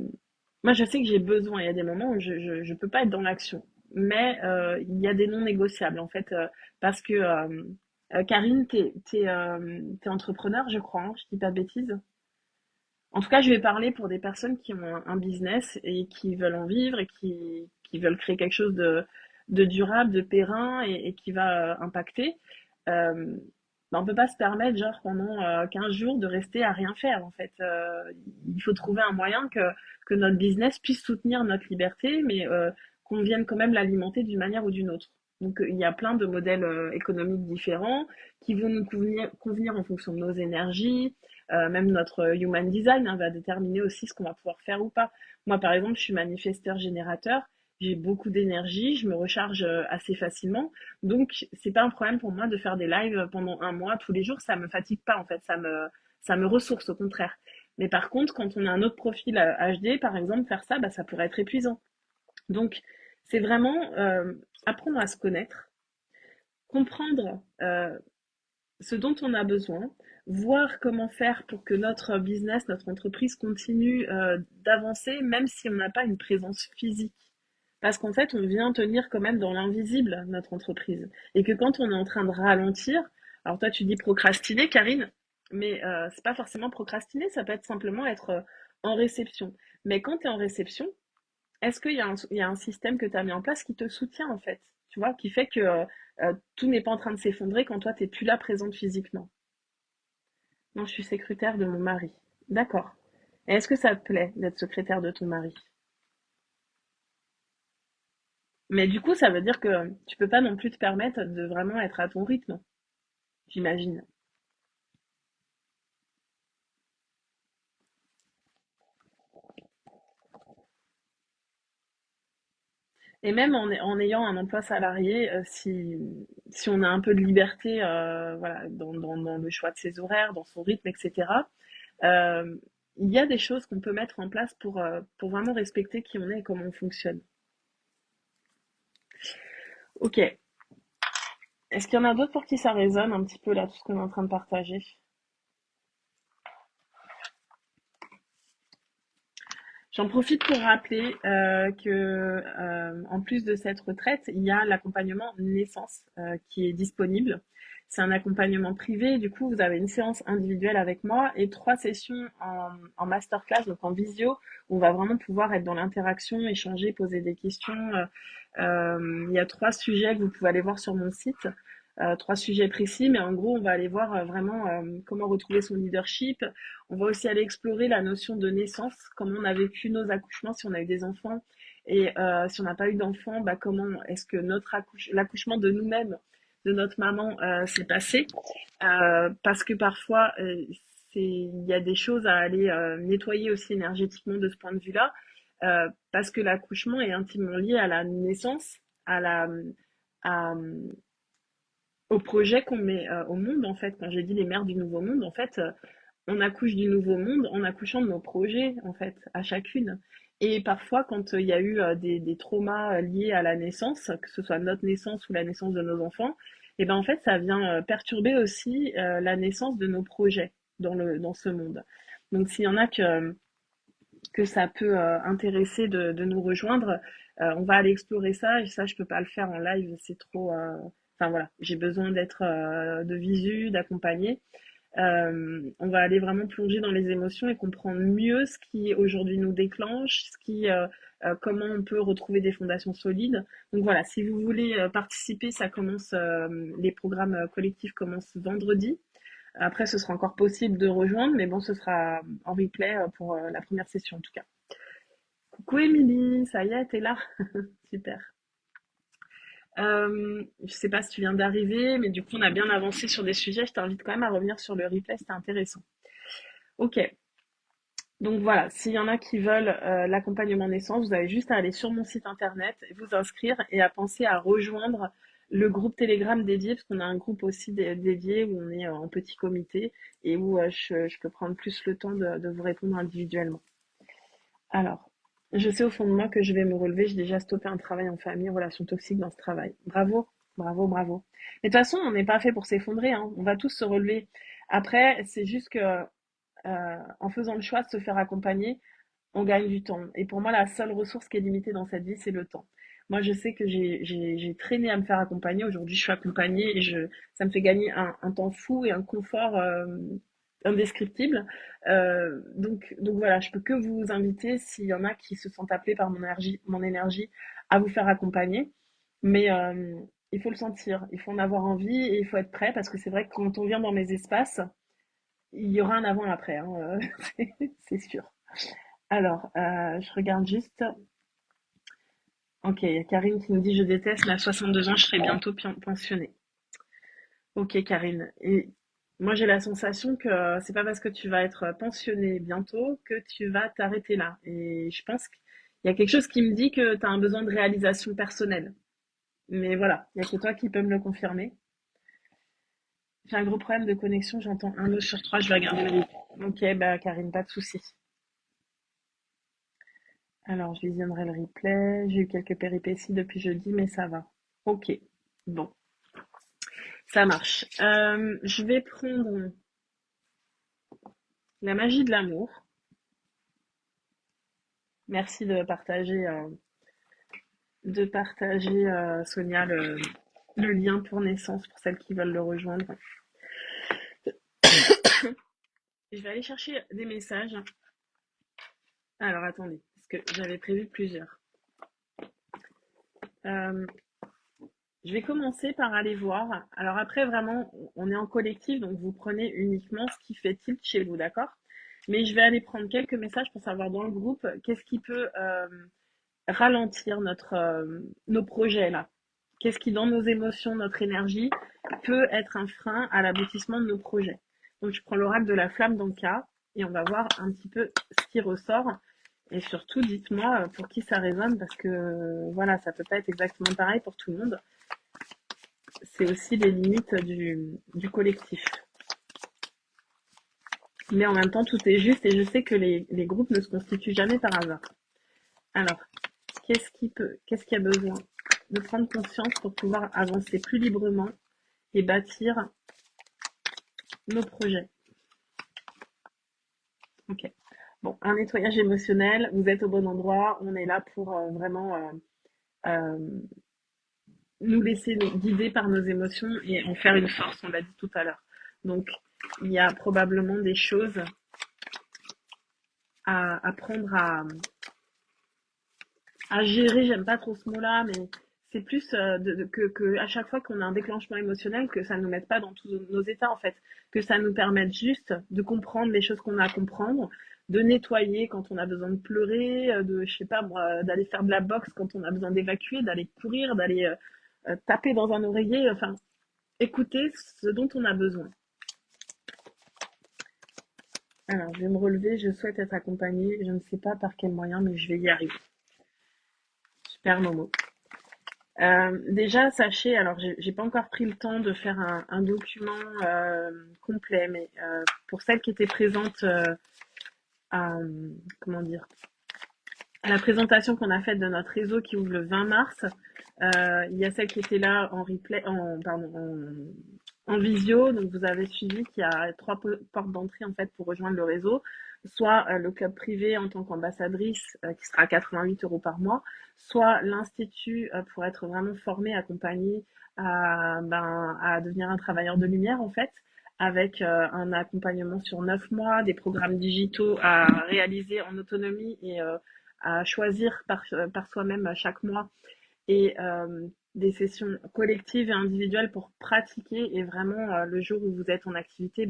Moi, je sais que j'ai besoin. Il y a des moments où je peux pas être dans l'action. Mais il y a des non négociables, en fait. Parce que, Karine, t'es entrepreneur, je crois, hein, je dis pas de bêtises. En tout cas, je vais parler pour des personnes qui ont un business et qui veulent en vivre et qui veulent créer quelque chose de durable, de périn et qui va impacter. Euh, ben, on peut pas se permettre, genre, pendant 15 jours de rester à rien faire, en fait. Il faut trouver un moyen que notre business puisse soutenir notre liberté, mais qu'on vienne quand même l'alimenter d'une manière ou d'une autre. Donc, il y a plein de modèles économiques différents qui vont nous convenir en fonction de nos énergies, même notre human design hein, va déterminer aussi ce qu'on va pouvoir faire ou pas. Moi, par exemple, je suis manifesteur générateur. J'ai beaucoup d'énergie, je me recharge assez facilement. Donc, c'est pas un problème pour moi de faire des lives pendant un mois, tous les jours. Ça me fatigue pas, en fait. Ça me ressource, au contraire. Mais par contre, quand on a un autre profil HD, par exemple, faire ça, bah, ça pourrait être épuisant. Donc, c'est vraiment apprendre à se connaître, comprendre ce dont on a besoin, voir comment faire pour que notre business, notre entreprise continue d'avancer, même si on n'a pas une présence physique. Parce qu'en fait, on vient tenir quand même dans l'invisible notre entreprise. Et que quand on est en train de ralentir, alors toi tu dis procrastiner, Karine, mais c'est pas forcément procrastiner, ça peut être simplement être en réception. Mais quand tu es en réception, est-ce il y a un système que tu as mis en place qui te soutient en fait, tu vois, qui fait que tout n'est pas en train de s'effondrer quand toi t'es plus là présente physiquement. Non, je suis secrétaire de mon mari. D'accord. Et est-ce que ça te plaît d'être secrétaire de ton mari? Mais du coup, ça veut dire que tu peux pas non plus te permettre de vraiment être à ton rythme, j'imagine. Et même en ayant un emploi salarié, si on a un peu de liberté, voilà, dans le choix de ses horaires, dans son rythme, etc., euh, il y a des choses qu'on peut mettre en place pour vraiment respecter qui on est et comment on fonctionne. Ok. Est-ce qu'il y en a d'autres pour qui ça résonne un petit peu là, tout ce qu'on est en train de partager? J'en profite pour rappeler que, en plus de cette retraite, il y a l'accompagnement naissance qui est disponible. C'est un accompagnement privé. Du coup, vous avez une séance individuelle avec moi et 3 sessions en masterclass, donc en visio, où on va vraiment pouvoir être dans l'interaction, échanger, poser des questions. Il y a 3 sujets que vous pouvez aller voir sur mon site. 3 sujets précis, mais en gros, on va aller voir vraiment comment retrouver son leadership. On va aussi aller explorer la notion de naissance, comment on a vécu nos accouchements, si on a eu des enfants, et si on n'a pas eu d'enfants, bah, comment est-ce que l'accouchement de nous-mêmes, de notre maman, s'est passé. Parce que parfois, il y a des choses à aller nettoyer aussi énergétiquement de ce point de vue-là, parce que l'accouchement est intimement lié à la naissance, à la, à, au projet qu'on met au monde, en fait. Quand j'ai dit les mères du nouveau monde, en fait, on accouche du nouveau monde en accouchant de nos projets, en fait, à chacune. Et parfois, quand il y a eu des traumas liés à la naissance, que ce soit notre naissance ou la naissance de nos enfants, et ben en fait, ça vient perturber aussi la naissance de nos projets dans ce monde. Donc, s'il y en a que ça peut intéresser de nous rejoindre, on va aller explorer ça. Et ça, je peux pas le faire en live, c'est trop. Enfin voilà, j'ai besoin d'être de visu, d'accompagner. On va aller vraiment plonger dans les émotions et comprendre mieux ce qui aujourd'hui nous déclenche, comment on peut retrouver des fondations solides. Donc voilà, si vous voulez participer, les programmes collectifs commencent vendredi. Après, ce sera encore possible de rejoindre, mais bon, ce sera en replay pour la première session en tout cas. Coucou Émilie, ça y est, t'es là. Super. Je sais pas si tu viens d'arriver, mais du coup, on a bien avancé sur des sujets. Je t'invite quand même à revenir sur le replay, c'était intéressant. Ok, donc voilà, s'il y en a qui veulent l'accompagnement naissance, vous avez juste à aller sur mon site internet, vous inscrire et à penser à rejoindre le groupe Telegram dédié, parce qu'on a un groupe aussi dédié où on est en petit comité et où je peux prendre plus le temps de vous répondre individuellement. Alors, je sais au fond de moi que je vais me relever. J'ai déjà stoppé un travail en famille, relation toxique dans ce travail. Bravo, bravo, bravo. Mais de toute façon, on n'est pas fait pour s'effondrer, hein. On va tous se relever. Après, c'est juste que en faisant le choix de se faire accompagner, on gagne du temps. Et pour moi, la seule ressource qui est limitée dans cette vie, c'est le temps. Moi, je sais que j'ai traîné à me faire accompagner. Aujourd'hui, je suis accompagnée et ça me fait gagner un temps fou et un confort indescriptible. Donc voilà, je peux que vous inviter, s'il y en a qui se sentent appelés par mon énergie, à vous faire accompagner. Mais il faut le sentir, il faut en avoir envie et il faut être prêt parce que c'est vrai que quand on vient dans mes espaces, il y aura un avant et après, hein, c'est sûr. Alors, je regarde juste. Ok, il y a Karine qui nous dit je déteste, mais à 62 ans, je serai bientôt pensionnée. Ok, Karine. Et moi, j'ai la sensation que c'est pas parce que tu vas être pensionnée bientôt que tu vas t'arrêter là. Et je pense qu'il y a quelque chose qui me dit que tu as un besoin de réalisation personnelle. Mais voilà, il y a que toi qui peux me le confirmer. J'ai un gros problème de connexion, j'entends un mot sur 3, je vais regarder le replay. Ok, bah Karine, pas de souci. Alors, je visionnerai le replay. J'ai eu quelques péripéties depuis jeudi, mais ça va. Ok, bon, ça marche. Je vais prendre la magie de l'amour. Merci de partager, Sonia, le lien pour naissance pour celles qui veulent le rejoindre. Je vais aller chercher des messages. Alors, attendez, parce que j'avais prévu plusieurs. Euh, je vais commencer par aller voir. Alors après, vraiment, on est en collectif, donc vous prenez uniquement ce qui fait tilt chez vous, d'accord? Mais je vais aller prendre quelques messages pour savoir dans le groupe qu'est-ce qui peut ralentir nos projets là. Qu'est-ce qui, dans nos émotions, notre énergie, peut être un frein à l'aboutissement de nos projets. Donc, je prends l'oracle de la flamme dans le cas et on va voir un petit peu ce qui ressort. Et surtout, dites-moi pour qui ça résonne parce que voilà, ça peut pas être exactement pareil pour tout le monde. C'est aussi les limites du collectif. Mais en même temps, tout est juste et je sais que les groupes ne se constituent jamais par hasard. Alors, qu'est-ce qui a besoin de prendre conscience pour pouvoir avancer plus librement et bâtir nos projets. Ok. Bon, un nettoyage émotionnel, vous êtes au bon endroit, on est là pour vraiment nous laisser guider par nos émotions et en faire une force, on l'a dit tout à l'heure. Donc, il y a probablement des choses à apprendre à gérer, j'aime pas trop ce mot-là, mais c'est plus que à chaque fois qu'on a un déclenchement émotionnel, que ça nous mette pas dans tous nos états en fait, que ça nous permette juste de comprendre les choses qu'on a à comprendre, de nettoyer quand on a besoin de pleurer, de je sais pas moi, d'aller faire de la boxe quand on a besoin d'évacuer, d'aller courir, d'aller taper dans un oreiller, enfin écouter ce dont on a besoin. Alors, je vais me relever, je souhaite être accompagnée, je ne sais pas par quel moyen, mais je vais y arriver. Super Momo. Déjà, sachez, alors j'ai pas encore pris le temps de faire un document complet, mais pour celles qui étaient présentes à, comment dire, à la présentation qu'on a faite de notre réseau qui ouvre le 20 mars, il y a celles qui étaient là en replay, pardon, en visio, donc vous avez suivi qu'il y a 3 portes d'entrée en fait pour rejoindre le réseau, soit le club privé en tant qu'ambassadrice qui sera à 88 € par mois, soit l'institut pour être vraiment formé, accompagné à devenir un travailleur de lumière en fait, avec un accompagnement sur 9 mois, des programmes digitaux à réaliser en autonomie et à choisir par soi-même chaque mois et des sessions collectives et individuelles pour pratiquer et vraiment le jour où vous êtes en activité,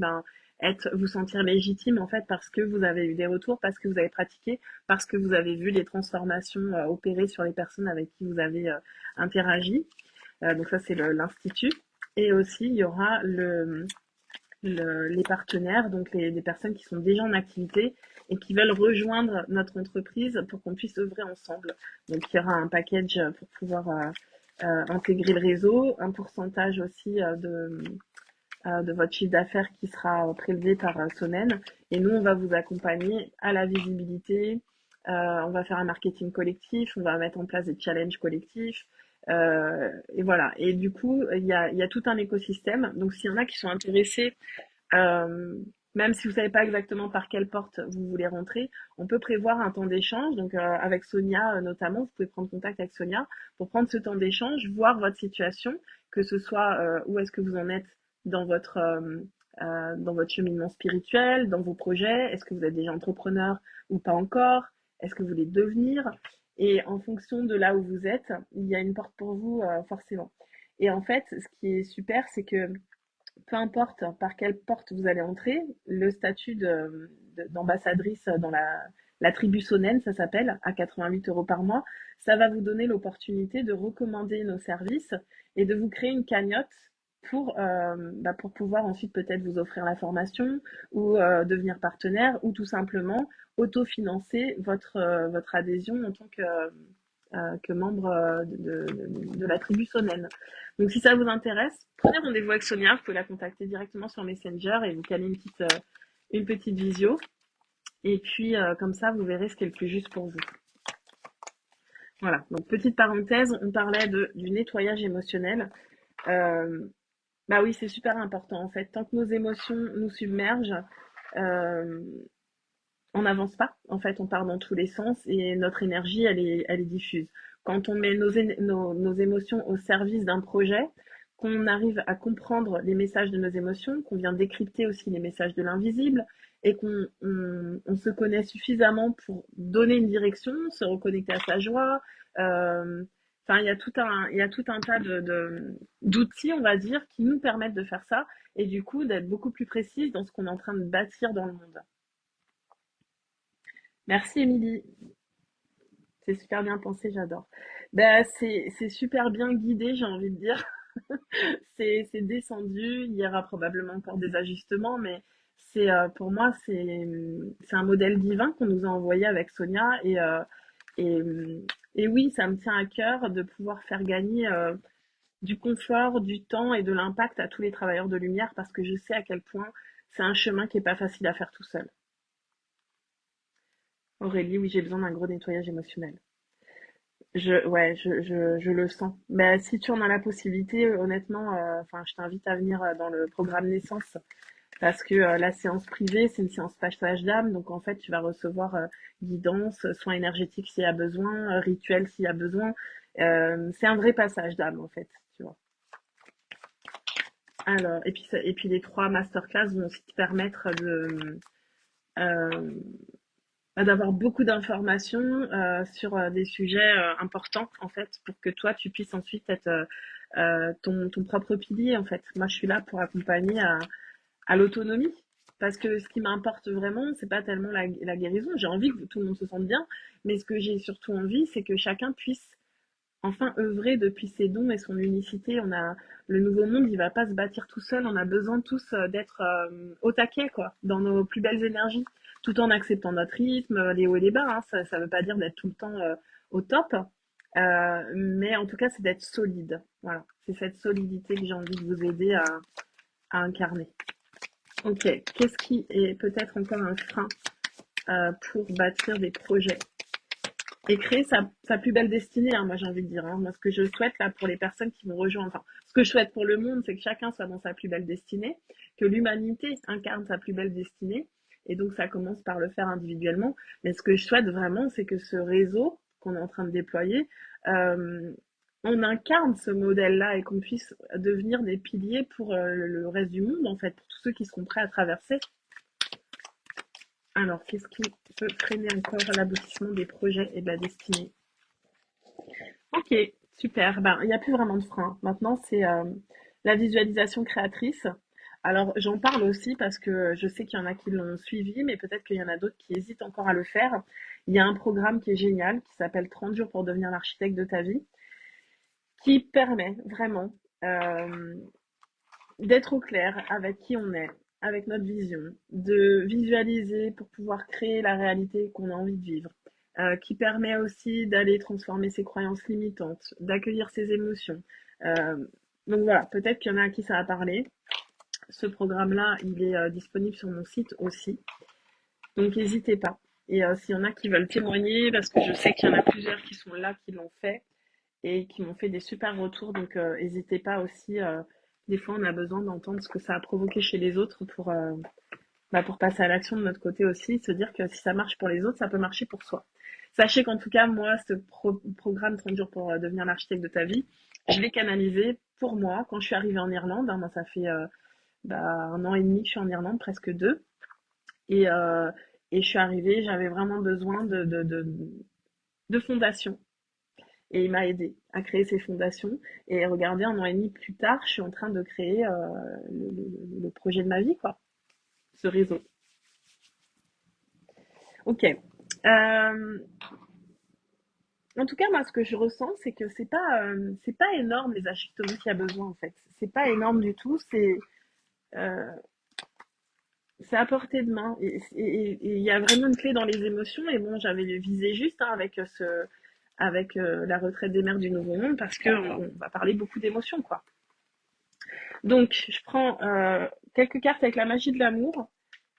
vous sentir légitime en fait parce que vous avez eu des retours, parce que vous avez pratiqué, parce que vous avez vu les transformations opérées sur les personnes avec qui vous avez interagi. Donc ça c'est l'institut. Et aussi il y aura les partenaires, donc des personnes qui sont déjà en activité et qui veulent rejoindre notre entreprise pour qu'on puisse œuvrer ensemble. Donc il y aura un package pour pouvoir intégrer le réseau, un pourcentage aussi de votre chiffre d'affaires qui sera prélevé par Sonnen. Et nous, on va vous accompagner à la visibilité. On va faire un marketing collectif, on va mettre en place des challenges collectifs. Et voilà. Et du coup, il y a tout un écosystème. Donc, s'il y en a qui sont intéressés, euh, même si vous savez pas exactement par quelle porte vous voulez rentrer, on peut prévoir un temps d'échange. Donc, avec Sonia notamment, vous pouvez prendre contact avec Sonia pour prendre ce temps d'échange, voir votre situation, que ce soit où est-ce que vous en êtes dans votre cheminement spirituel, dans vos projets. Est-ce que vous êtes déjà entrepreneur ou pas encore? Est-ce que vous voulez devenir? Et en fonction de là où vous êtes, il y a une porte pour vous forcément. Et en fait, ce qui est super, c'est que peu importe par quelle porte vous allez entrer, le statut d'ambassadrice dans la tribu Sonnen, ça s'appelle, à 88 € par mois, ça va vous donner l'opportunité de recommander nos services et de vous créer une cagnotte pour pouvoir ensuite peut-être vous offrir la formation ou devenir partenaire ou tout simplement autofinancer votre adhésion en tant que membre de la tribu Sonnen. Donc si ça vous intéresse, prenez rendez-vous avec Sonia, vous pouvez la contacter directement sur Messenger et vous caler une petite visio. Et puis comme ça, vous verrez ce qui est le plus juste pour vous. Voilà, donc petite parenthèse, on parlait du nettoyage émotionnel. Euh, Bah oui, c'est super important en fait. Tant que nos émotions nous submergent, euh, on n'avance pas. En fait, on part dans tous les sens et notre énergie, elle est diffuse. Quand on met nos émotions au service d'un projet, qu'on arrive à comprendre les messages de nos émotions, qu'on vient décrypter aussi les messages de l'invisible et qu'on se connaît suffisamment pour donner une direction, se reconnecter à sa joie. Enfin, il y a tout un tas d'outils, on va dire, qui nous permettent de faire ça et du coup d'être beaucoup plus précise dans ce qu'on est en train de bâtir dans le monde. Merci Émilie, c'est super bien pensé, j'adore. C'est super bien guidé, j'ai envie de dire. C'est descendu, il y aura probablement encore des ajustements, mais pour moi, c'est un modèle divin qu'on nous a envoyé avec Sonia. Et, et oui, ça me tient à cœur de pouvoir faire gagner du confort, du temps et de l'impact à tous les travailleurs de lumière parce que je sais à quel point c'est un chemin qui est pas facile à faire tout seul. Aurélie, oui, j'ai besoin d'un gros nettoyage émotionnel. Ouais, je le sens. Mais si tu en as la possibilité, honnêtement, enfin, je t'invite à venir dans le programme Naissance parce que la séance privée, c'est une séance partage d'âme. Donc, en fait, tu vas recevoir guidance, soins énergétiques s'il y a besoin, rituels s'il y a besoin. C'est un vrai passage d'âme, en fait, tu vois. Alors, et puis les 3 masterclass vont aussi te permettre euh, d'avoir beaucoup d'informations sur des sujets importants, en fait, pour que toi, tu puisses ensuite être ton propre pilier, en fait. Moi, je suis là pour accompagner à l'autonomie. Parce que ce qui m'importe vraiment, c'est pas tellement la guérison. J'ai envie que tout le monde se sente bien, mais ce que j'ai surtout envie, c'est que chacun puisse enfin œuvrer depuis ses dons et son unicité. Le nouveau monde, il va pas se bâtir tout seul. On a besoin tous d'être au taquet, quoi, dans nos plus belles énergies, tout en acceptant notre rythme, les hauts et les bas. Hein. Ça veut pas dire d'être tout le temps au top, mais en tout cas, c'est d'être solide. Voilà, c'est cette solidité que j'ai envie de vous aider à incarner. Ok, qu'est-ce qui est peut-être encore un frein pour bâtir des projets et créer sa plus belle destinée, hein, moi j'ai envie de dire. Hein. Moi, ce que je souhaite là pour les personnes qui vont rejoindre, enfin, ce que je souhaite pour le monde, c'est que chacun soit dans sa plus belle destinée, que l'humanité incarne sa plus belle destinée. Et donc, ça commence par le faire individuellement. Mais ce que je souhaite vraiment, c'est que ce réseau qu'on est en train de déployer, euh, on incarne ce modèle-là et qu'on puisse devenir des piliers pour le reste du monde, en fait, pour tous ceux qui seront prêts à traverser. Alors, qu'est-ce qui peut freiner encore l'aboutissement des projets et de la destinée? Ok, super. Ben, il n'y a plus vraiment de frein. Maintenant, c'est la visualisation créatrice. Alors, j'en parle aussi parce que je sais qu'il y en a qui l'ont suivi, mais peut-être qu'il y en a d'autres qui hésitent encore à le faire. Il y a un programme qui est génial, qui s'appelle 30 jours pour devenir l'architecte de ta vie, qui permet vraiment euh, d'être au clair avec qui on est, avec notre vision, de visualiser pour pouvoir créer la réalité qu'on a envie de vivre, qui permet aussi d'aller transformer ses croyances limitantes, d'accueillir ses émotions. Euh, donc voilà, peut-être qu'il y en a à qui ça a parlé. Ce programme-là, il est disponible sur mon site aussi. Donc n'hésitez pas. Et s'il y en a qui veulent témoigner, parce que je sais qu'il y en a plusieurs qui sont là, qui l'ont fait, et qui m'ont fait des super retours. Donc, n'hésitez pas aussi. Des fois, on a besoin d'entendre ce que ça a provoqué chez les autres pour passer à l'action de notre côté aussi, se dire que si ça marche pour les autres, ça peut marcher pour soi. Sachez qu'en tout cas, moi, ce programme 30 jours pour devenir l'architecte de ta vie, je l'ai canalisé pour moi quand je suis arrivée en Irlande. Hein. Moi, ça fait 1 an et demi que je suis en Irlande, presque 2. Et, euh, et je suis arrivée, j'avais vraiment besoin de fondation. Et il m'a aidé à créer ces fondations. Et regardez, 1 an et demi plus tard, je suis en train de créer le projet de ma vie, quoi, ce réseau. Ok. En tout cas, moi, ce que je ressens, c'est que c'est pas énorme les ajustements qu'il y a besoin, en fait. C'est pas énorme du tout. Euh, c'est à portée de main. Et il y a vraiment une clé dans les émotions. Et bon, j'avais visé juste hein, avec la retraite des mères du Nouveau Monde, parce qu'on va parler beaucoup d'émotions, quoi. Donc, je prends quelques cartes avec la magie de l'amour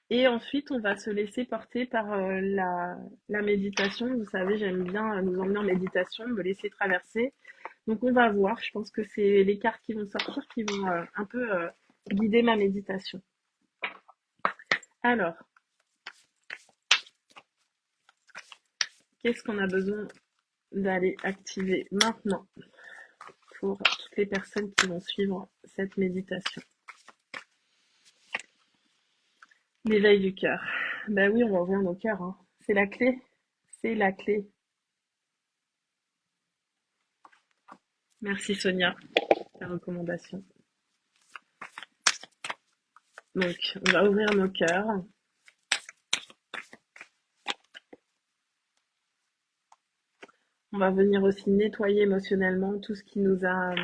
et ensuite on va se laisser porter par la méditation. Vous savez, j'aime bien nous emmener en méditation, me laisser traverser. Donc, on va voir. Je pense que c'est les cartes qui vont sortir qui vont un peu guider ma méditation. Alors, qu'est-ce qu'on a besoin d'aller activer maintenant pour toutes les personnes qui vont suivre cette méditation? L'éveil du cœur. Ben oui, on va ouvrir nos cœurs. Hein. C'est la clé. C'est la clé. Merci Sonia, ta recommandation. Donc, on va ouvrir nos cœurs. On va venir aussi nettoyer émotionnellement tout ce qui nous a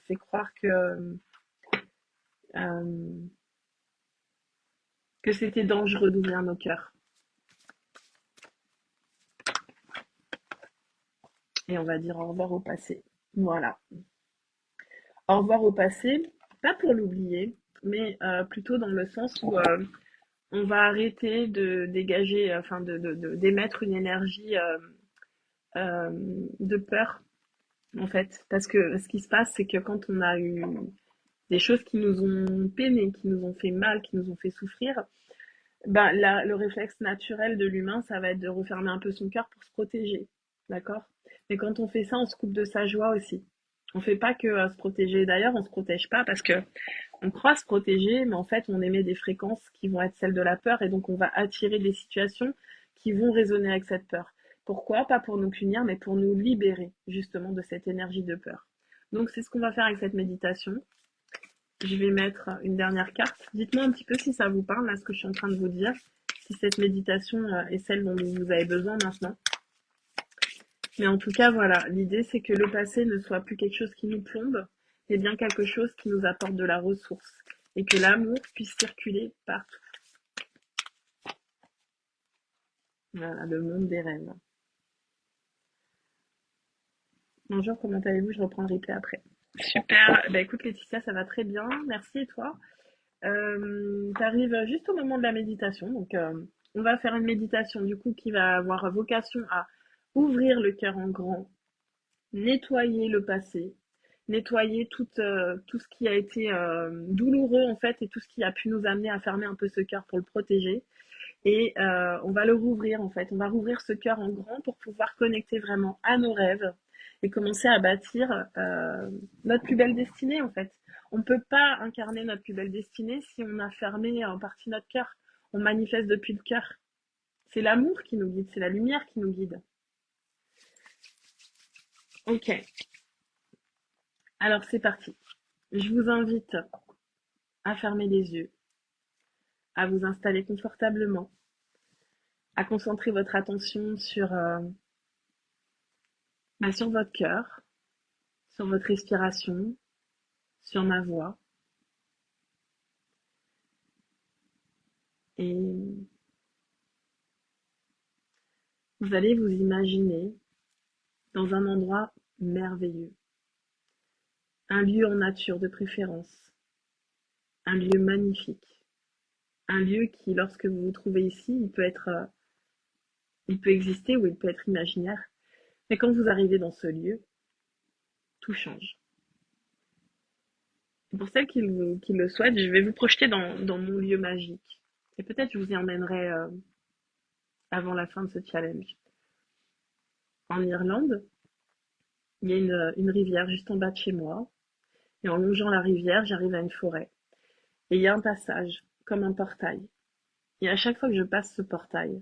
fait croire euh, que c'était dangereux d'ouvrir nos cœurs. Et on va dire au revoir au passé. Voilà. Au revoir au passé, pas pour l'oublier, mais plutôt dans le sens où on va arrêter de dégager, enfin d'émettre une énergie euh, de peur en fait. Parce que ce qui se passe, c'est que quand on a eu des choses qui nous ont peiné, qui nous ont fait mal, qui nous ont fait souffrir, ben le réflexe naturel de l'humain, ça va être de refermer un peu son cœur pour se protéger. D'accord? Mais quand on fait ça, on se coupe de sa joie aussi. On fait pas que se protéger. D'ailleurs, on se protège pas parce que on croit se protéger, mais en fait, on émet des fréquences qui vont être celles de la peur et donc on va attirer des situations qui vont résonner avec cette peur. Pourquoi? Pas pour nous punir, mais pour nous libérer justement de cette énergie de peur. Donc c'est ce qu'on va faire avec cette méditation. Je vais mettre une dernière carte. Dites-moi un petit peu si ça vous parle, là, ce que je suis en train de vous dire, si cette méditation est celle dont vous avez besoin maintenant. Mais en tout cas, voilà, l'idée c'est que le passé ne soit plus quelque chose qui nous plombe, mais bien quelque chose qui nous apporte de la ressource et que l'amour puisse circuler partout. Voilà, le monde des rêves. Bonjour, comment allez-vous? Je reprends le replay après. Super. Bah écoute Laetitia, ça va très bien. Merci et toi? T'arrives juste au moment de la méditation. Donc on va faire une méditation du coup qui va avoir vocation à ouvrir le cœur en grand, nettoyer le passé, nettoyer tout ce qui a été douloureux en fait et tout ce qui a pu nous amener à fermer un peu ce cœur pour le protéger. Et on va le rouvrir en fait. On va rouvrir ce cœur en grand pour pouvoir connecter vraiment à nos rêves et commencer à bâtir notre plus belle destinée en fait. On ne peut pas incarner notre plus belle destinée si on a fermé en partie notre cœur. On manifeste depuis le cœur. C'est l'amour qui nous guide, c'est la lumière qui nous guide. Ok, alors c'est parti. Je vous invite à fermer les yeux, à vous installer confortablement, à concentrer votre attention sur votre cœur, sur votre respiration, sur ma voix. Et vous allez vous imaginer dans un endroit merveilleux, un lieu en nature de préférence, un lieu magnifique, un lieu qui, lorsque vous vous trouvez ici, il peut exister ou il peut être imaginaire, mais quand vous arrivez dans ce lieu, tout change. Et pour celles qui le souhaitent, je vais vous projeter dans mon lieu magique. Et peut-être je vous y emmènerai avant la fin de ce challenge. En Irlande, il y a une rivière juste en bas de chez moi. Et en longeant la rivière, j'arrive à une forêt. Et il y a un passage, comme un portail. Et à chaque fois que je passe ce portail,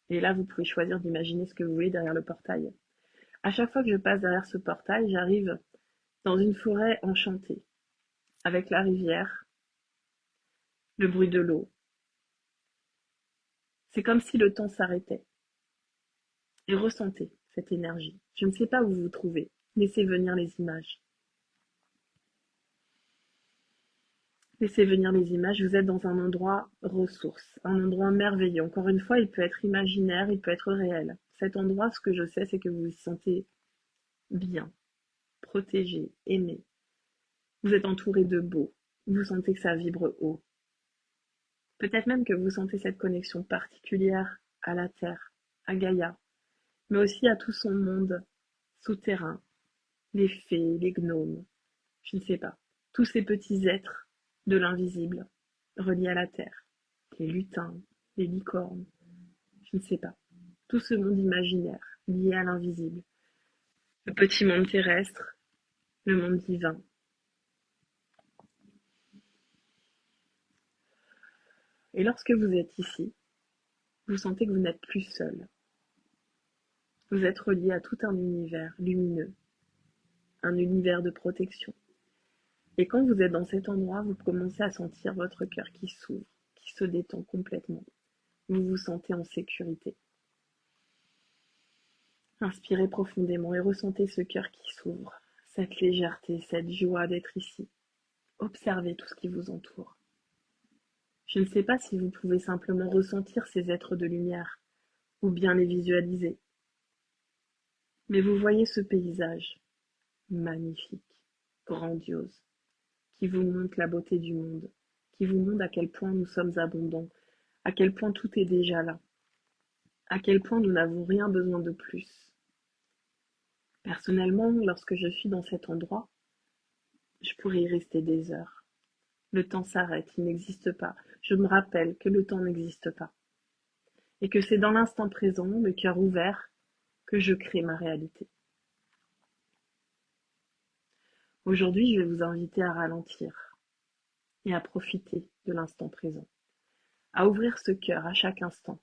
et là vous pouvez choisir d'imaginer ce que vous voulez derrière le portail. À chaque fois que je passe derrière ce portail, j'arrive dans une forêt enchantée, avec la rivière, le bruit de l'eau. C'est comme si le temps s'arrêtait. Et ressentez cette énergie. Je ne sais pas où vous vous trouvez. Laissez venir les images. Laissez venir les images. Vous êtes dans un endroit ressource, un endroit merveilleux. Encore une fois, il peut être imaginaire, il peut être réel. Cet endroit, ce que je sais, c'est que vous vous sentez bien, protégé, aimé. Vous êtes entouré de beau. Vous sentez que ça vibre haut. Peut-être même que vous sentez cette connexion particulière à la Terre, à Gaïa, mais aussi à tout son monde souterrain, les fées, les gnomes, je ne sais pas, tous ces petits êtres de l'invisible reliés à la Terre, les lutins, les licornes, je ne sais pas, tout ce monde imaginaire lié à l'invisible, le petit monde terrestre, le monde divin. Et lorsque vous êtes ici, vous sentez que vous n'êtes plus seul. Vous êtes relié à tout un univers lumineux, un univers de protection. Et quand vous êtes dans cet endroit, vous commencez à sentir votre cœur qui s'ouvre, qui se détend complètement. Vous vous sentez en sécurité. Inspirez profondément et ressentez ce cœur qui s'ouvre, cette légèreté, cette joie d'être ici. Observez tout ce qui vous entoure. Je ne sais pas si vous pouvez simplement ressentir ces êtres de lumière ou bien les visualiser. Mais vous voyez ce paysage magnifique, grandiose, qui vous montre la beauté du monde, qui vous montre à quel point nous sommes abondants, à quel point tout est déjà là, à quel point nous n'avons rien besoin de plus. Personnellement, lorsque je suis dans cet endroit, je pourrais y rester des heures. Le temps s'arrête, il n'existe pas. Je me rappelle que le temps n'existe pas. Et que c'est dans l'instant présent, le cœur ouvert, que je crée ma réalité. Aujourd'hui, je vais vous inviter à ralentir et à profiter de l'instant présent, à ouvrir ce cœur à chaque instant.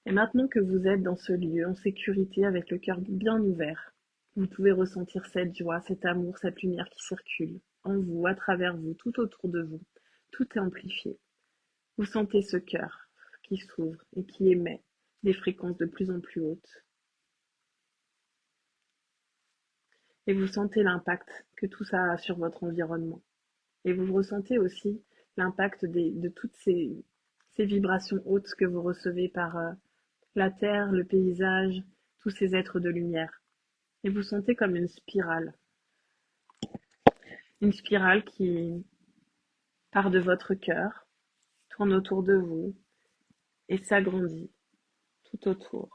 Et maintenant que vous êtes dans ce lieu en sécurité avec le cœur bien ouvert, vous pouvez ressentir cette joie, cet amour, cette lumière qui circule en vous, à travers vous, tout autour de vous. Tout est amplifié. Vous sentez ce cœur qui s'ouvre et qui émet des fréquences de plus en plus hautes. Et vous sentez l'impact que tout ça a sur votre environnement. Et vous ressentez aussi l'impact de toutes ces vibrations hautes que vous recevez par la terre, le paysage, tous ces êtres de lumière. Et vous sentez comme une spirale qui part de votre cœur, tourne autour de vous et s'agrandit tout autour.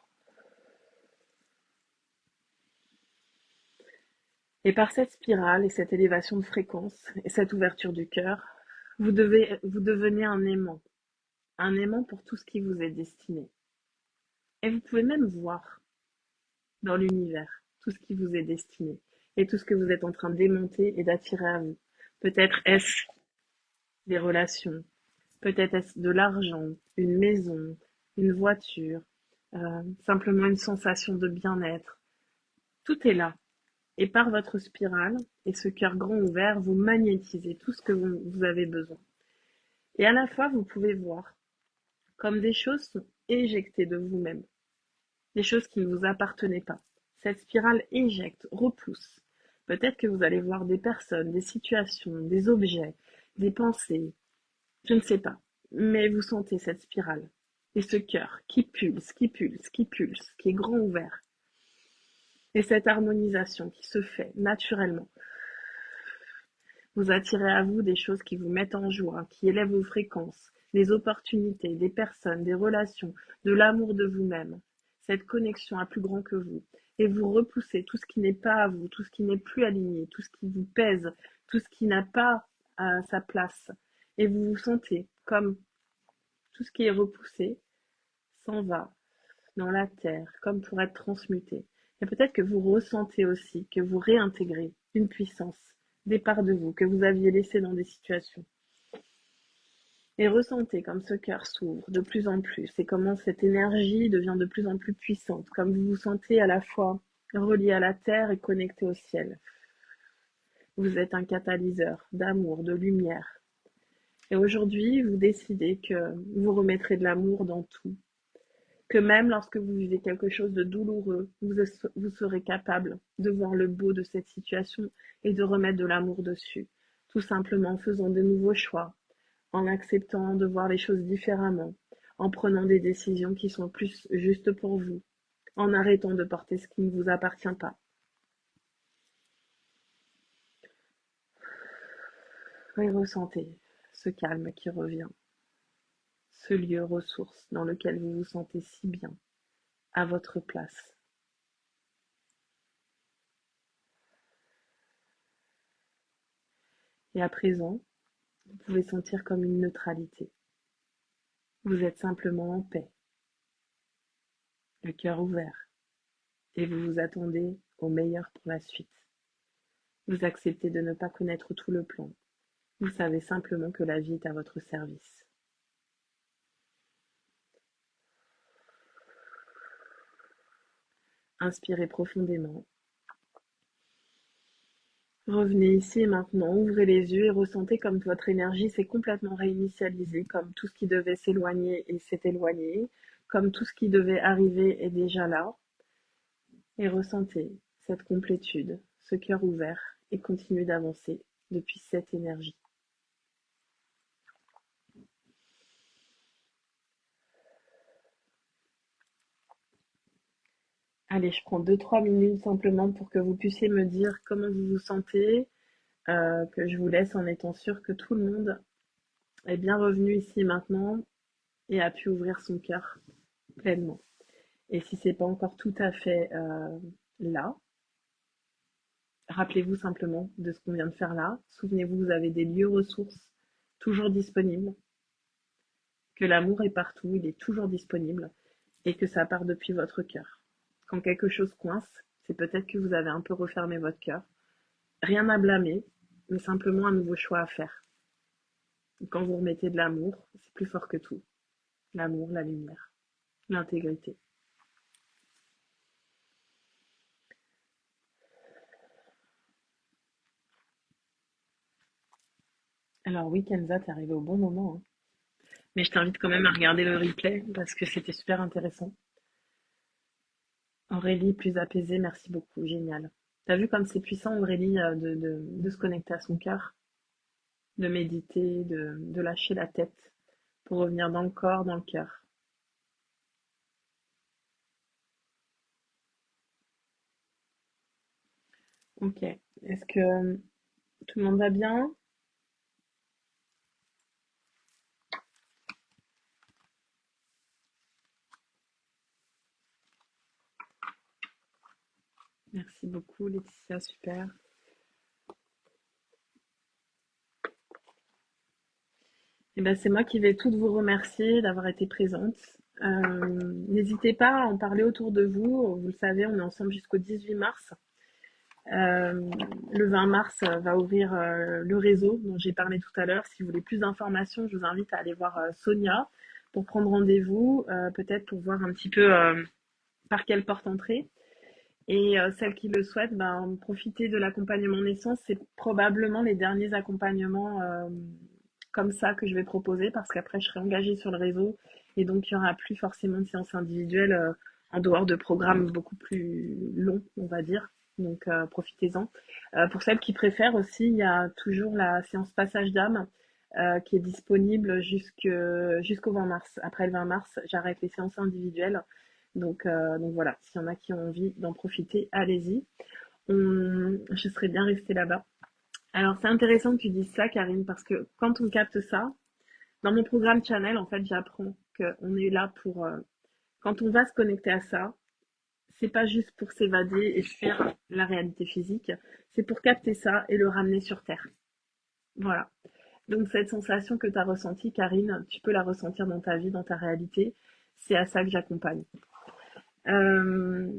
Et par cette spirale et cette élévation de fréquence et cette ouverture du cœur, vous devenez un aimant pour tout ce qui vous est destiné. Et vous pouvez même voir dans l'univers tout ce qui vous est destiné et tout ce que vous êtes en train de démonter et d'attirer à vous. Peut-être est-ce des relations, peut-être est-ce de l'argent, une maison, une voiture, simplement une sensation de bien-être. Tout est là. Et par votre spirale et ce cœur grand ouvert, vous magnétisez tout ce que vous avez besoin. Et à la fois, vous pouvez voir comme des choses sont éjectées de vous-même, des choses qui ne vous appartenaient pas. Cette spirale éjecte, repousse. Peut-être que vous allez voir des personnes, des situations, des objets, des pensées, je ne sais pas. Mais vous sentez cette spirale et ce cœur qui pulse, qui pulse, qui pulse, qui est grand ouvert. Et cette harmonisation qui se fait naturellement. Vous attirez à vous des choses qui vous mettent en joie, qui élèvent vos fréquences, des opportunités, des personnes, des relations, de l'amour de vous-même, cette connexion à plus grand que vous. Et vous repoussez tout ce qui n'est pas à vous, tout ce qui n'est plus aligné, tout ce qui vous pèse, tout ce qui n'a pas sa place. Et vous vous sentez comme tout ce qui est repoussé s'en va dans la terre, comme pour être transmuté. Et peut-être que vous ressentez aussi que vous réintégrez une puissance, des parts de vous que vous aviez laissées dans des situations. Et ressentez comme ce cœur s'ouvre de plus en plus et comment cette énergie devient de plus en plus puissante, comme vous vous sentez à la fois relié à la terre et connecté au ciel. Vous êtes un catalyseur d'amour, de lumière. Et aujourd'hui, vous décidez que vous remettrez de l'amour dans tout, que même lorsque vous vivez quelque chose de douloureux, vous serez capable de voir le beau de cette situation et de remettre de l'amour dessus, tout simplement en faisant de nouveaux choix, en acceptant de voir les choses différemment, en prenant des décisions qui sont plus justes pour vous, en arrêtant de porter ce qui ne vous appartient pas. Et ressentez ce calme qui revient, ce lieu ressource dans lequel vous vous sentez si bien, à votre place. Et à présent, vous pouvez sentir comme une neutralité. Vous êtes simplement en paix, le cœur ouvert, et vous vous attendez au meilleur pour la suite. Vous acceptez de ne pas connaître tout le plan. Vous savez simplement que la vie est à votre service. Inspirez profondément. Revenez ici et maintenant, ouvrez les yeux et ressentez comme votre énergie s'est complètement réinitialisée, comme tout ce qui devait s'éloigner et s'est éloigné, comme tout ce qui devait arriver est déjà là. Et ressentez cette complétude, ce cœur ouvert, et continuez d'avancer depuis cette énergie. Allez, je prends 2-3 minutes simplement pour que vous puissiez me dire comment vous vous sentez, que je vous laisse en étant sûr que tout le monde est bien revenu ici maintenant et a pu ouvrir son cœur pleinement. Et si c'est pas encore tout à fait là, rappelez-vous simplement de ce qu'on vient de faire là. Souvenez-vous, vous avez des lieux ressources toujours disponibles, que l'amour est partout, il est toujours disponible et que ça part depuis votre cœur. Quand quelque chose coince, c'est peut-être que vous avez un peu refermé votre cœur. Rien à blâmer, mais simplement un nouveau choix à faire. Quand vous remettez de l'amour, c'est plus fort que tout. L'amour, la lumière, l'intégrité. Alors oui, Kenza, t'es arrivée au bon moment, hein. Mais je t'invite quand même à regarder le replay parce que c'était super intéressant. Aurélie, plus apaisée, merci beaucoup, génial. T'as vu comme c'est puissant, Aurélie, de se connecter à son cœur, de méditer, de lâcher la tête pour revenir dans le corps, dans le cœur. Ok. Est-ce que tout le monde va bien? Merci beaucoup, Laetitia, super. Eh ben, c'est moi qui vais toutes vous remercier d'avoir été présentes. N'hésitez pas à en parler autour de vous. Vous le savez, on est ensemble jusqu'au 18 mars. Euh, le 20 mars va ouvrir le réseau dont j'ai parlé tout à l'heure. Si vous voulez plus d'informations, je vous invite à aller voir Sonia pour prendre rendez-vous, peut-être pour voir un petit peu par quelle porte entrer. Et celles qui le souhaitent, ben, profiter de l'accompagnement naissance. C'est probablement les derniers accompagnements comme ça que je vais proposer parce qu'après, je serai engagée sur le réseau et donc il n'y aura plus forcément de séances individuelles en dehors de programmes beaucoup plus longs, on va dire. Donc profitez-en. Pour celles qui préfèrent aussi, il y a toujours la séance passage d'âme qui est disponible jusqu'au 20 mars. Après le 20 mars, j'arrête les séances individuelles. Donc voilà, s'il y en a qui ont envie d'en profiter, allez-y. Je serais bien restée là-bas. Alors c'est intéressant que tu dises ça, Karine, parce que quand on capte ça, dans mon programme Channel, en fait, j'apprends qu'on est là pour... quand on va se connecter à ça, c'est pas juste pour s'évader et fuir la réalité physique, c'est pour capter ça et le ramener sur Terre. Voilà. Donc cette sensation que tu as ressentie, Karine, tu peux la ressentir dans ta vie, dans ta réalité. C'est à ça que j'accompagne. Euh,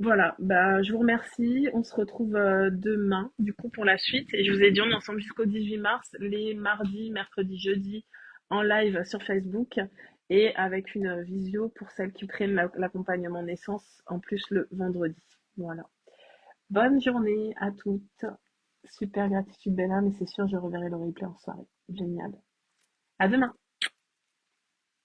Voilà, bah, je vous remercie. On se retrouve demain, du coup, pour la suite. Et je vous ai dit, on est ensemble jusqu'au 18 mars, les mardis, mercredis, jeudis, en live sur Facebook et avec une visio pour celles qui prennent l'accompagnement naissance, en plus le vendredi. Voilà. Bonne journée à toutes. Super gratitude, Bella, mais c'est sûr, je reverrai le replay en soirée. Génial. À demain.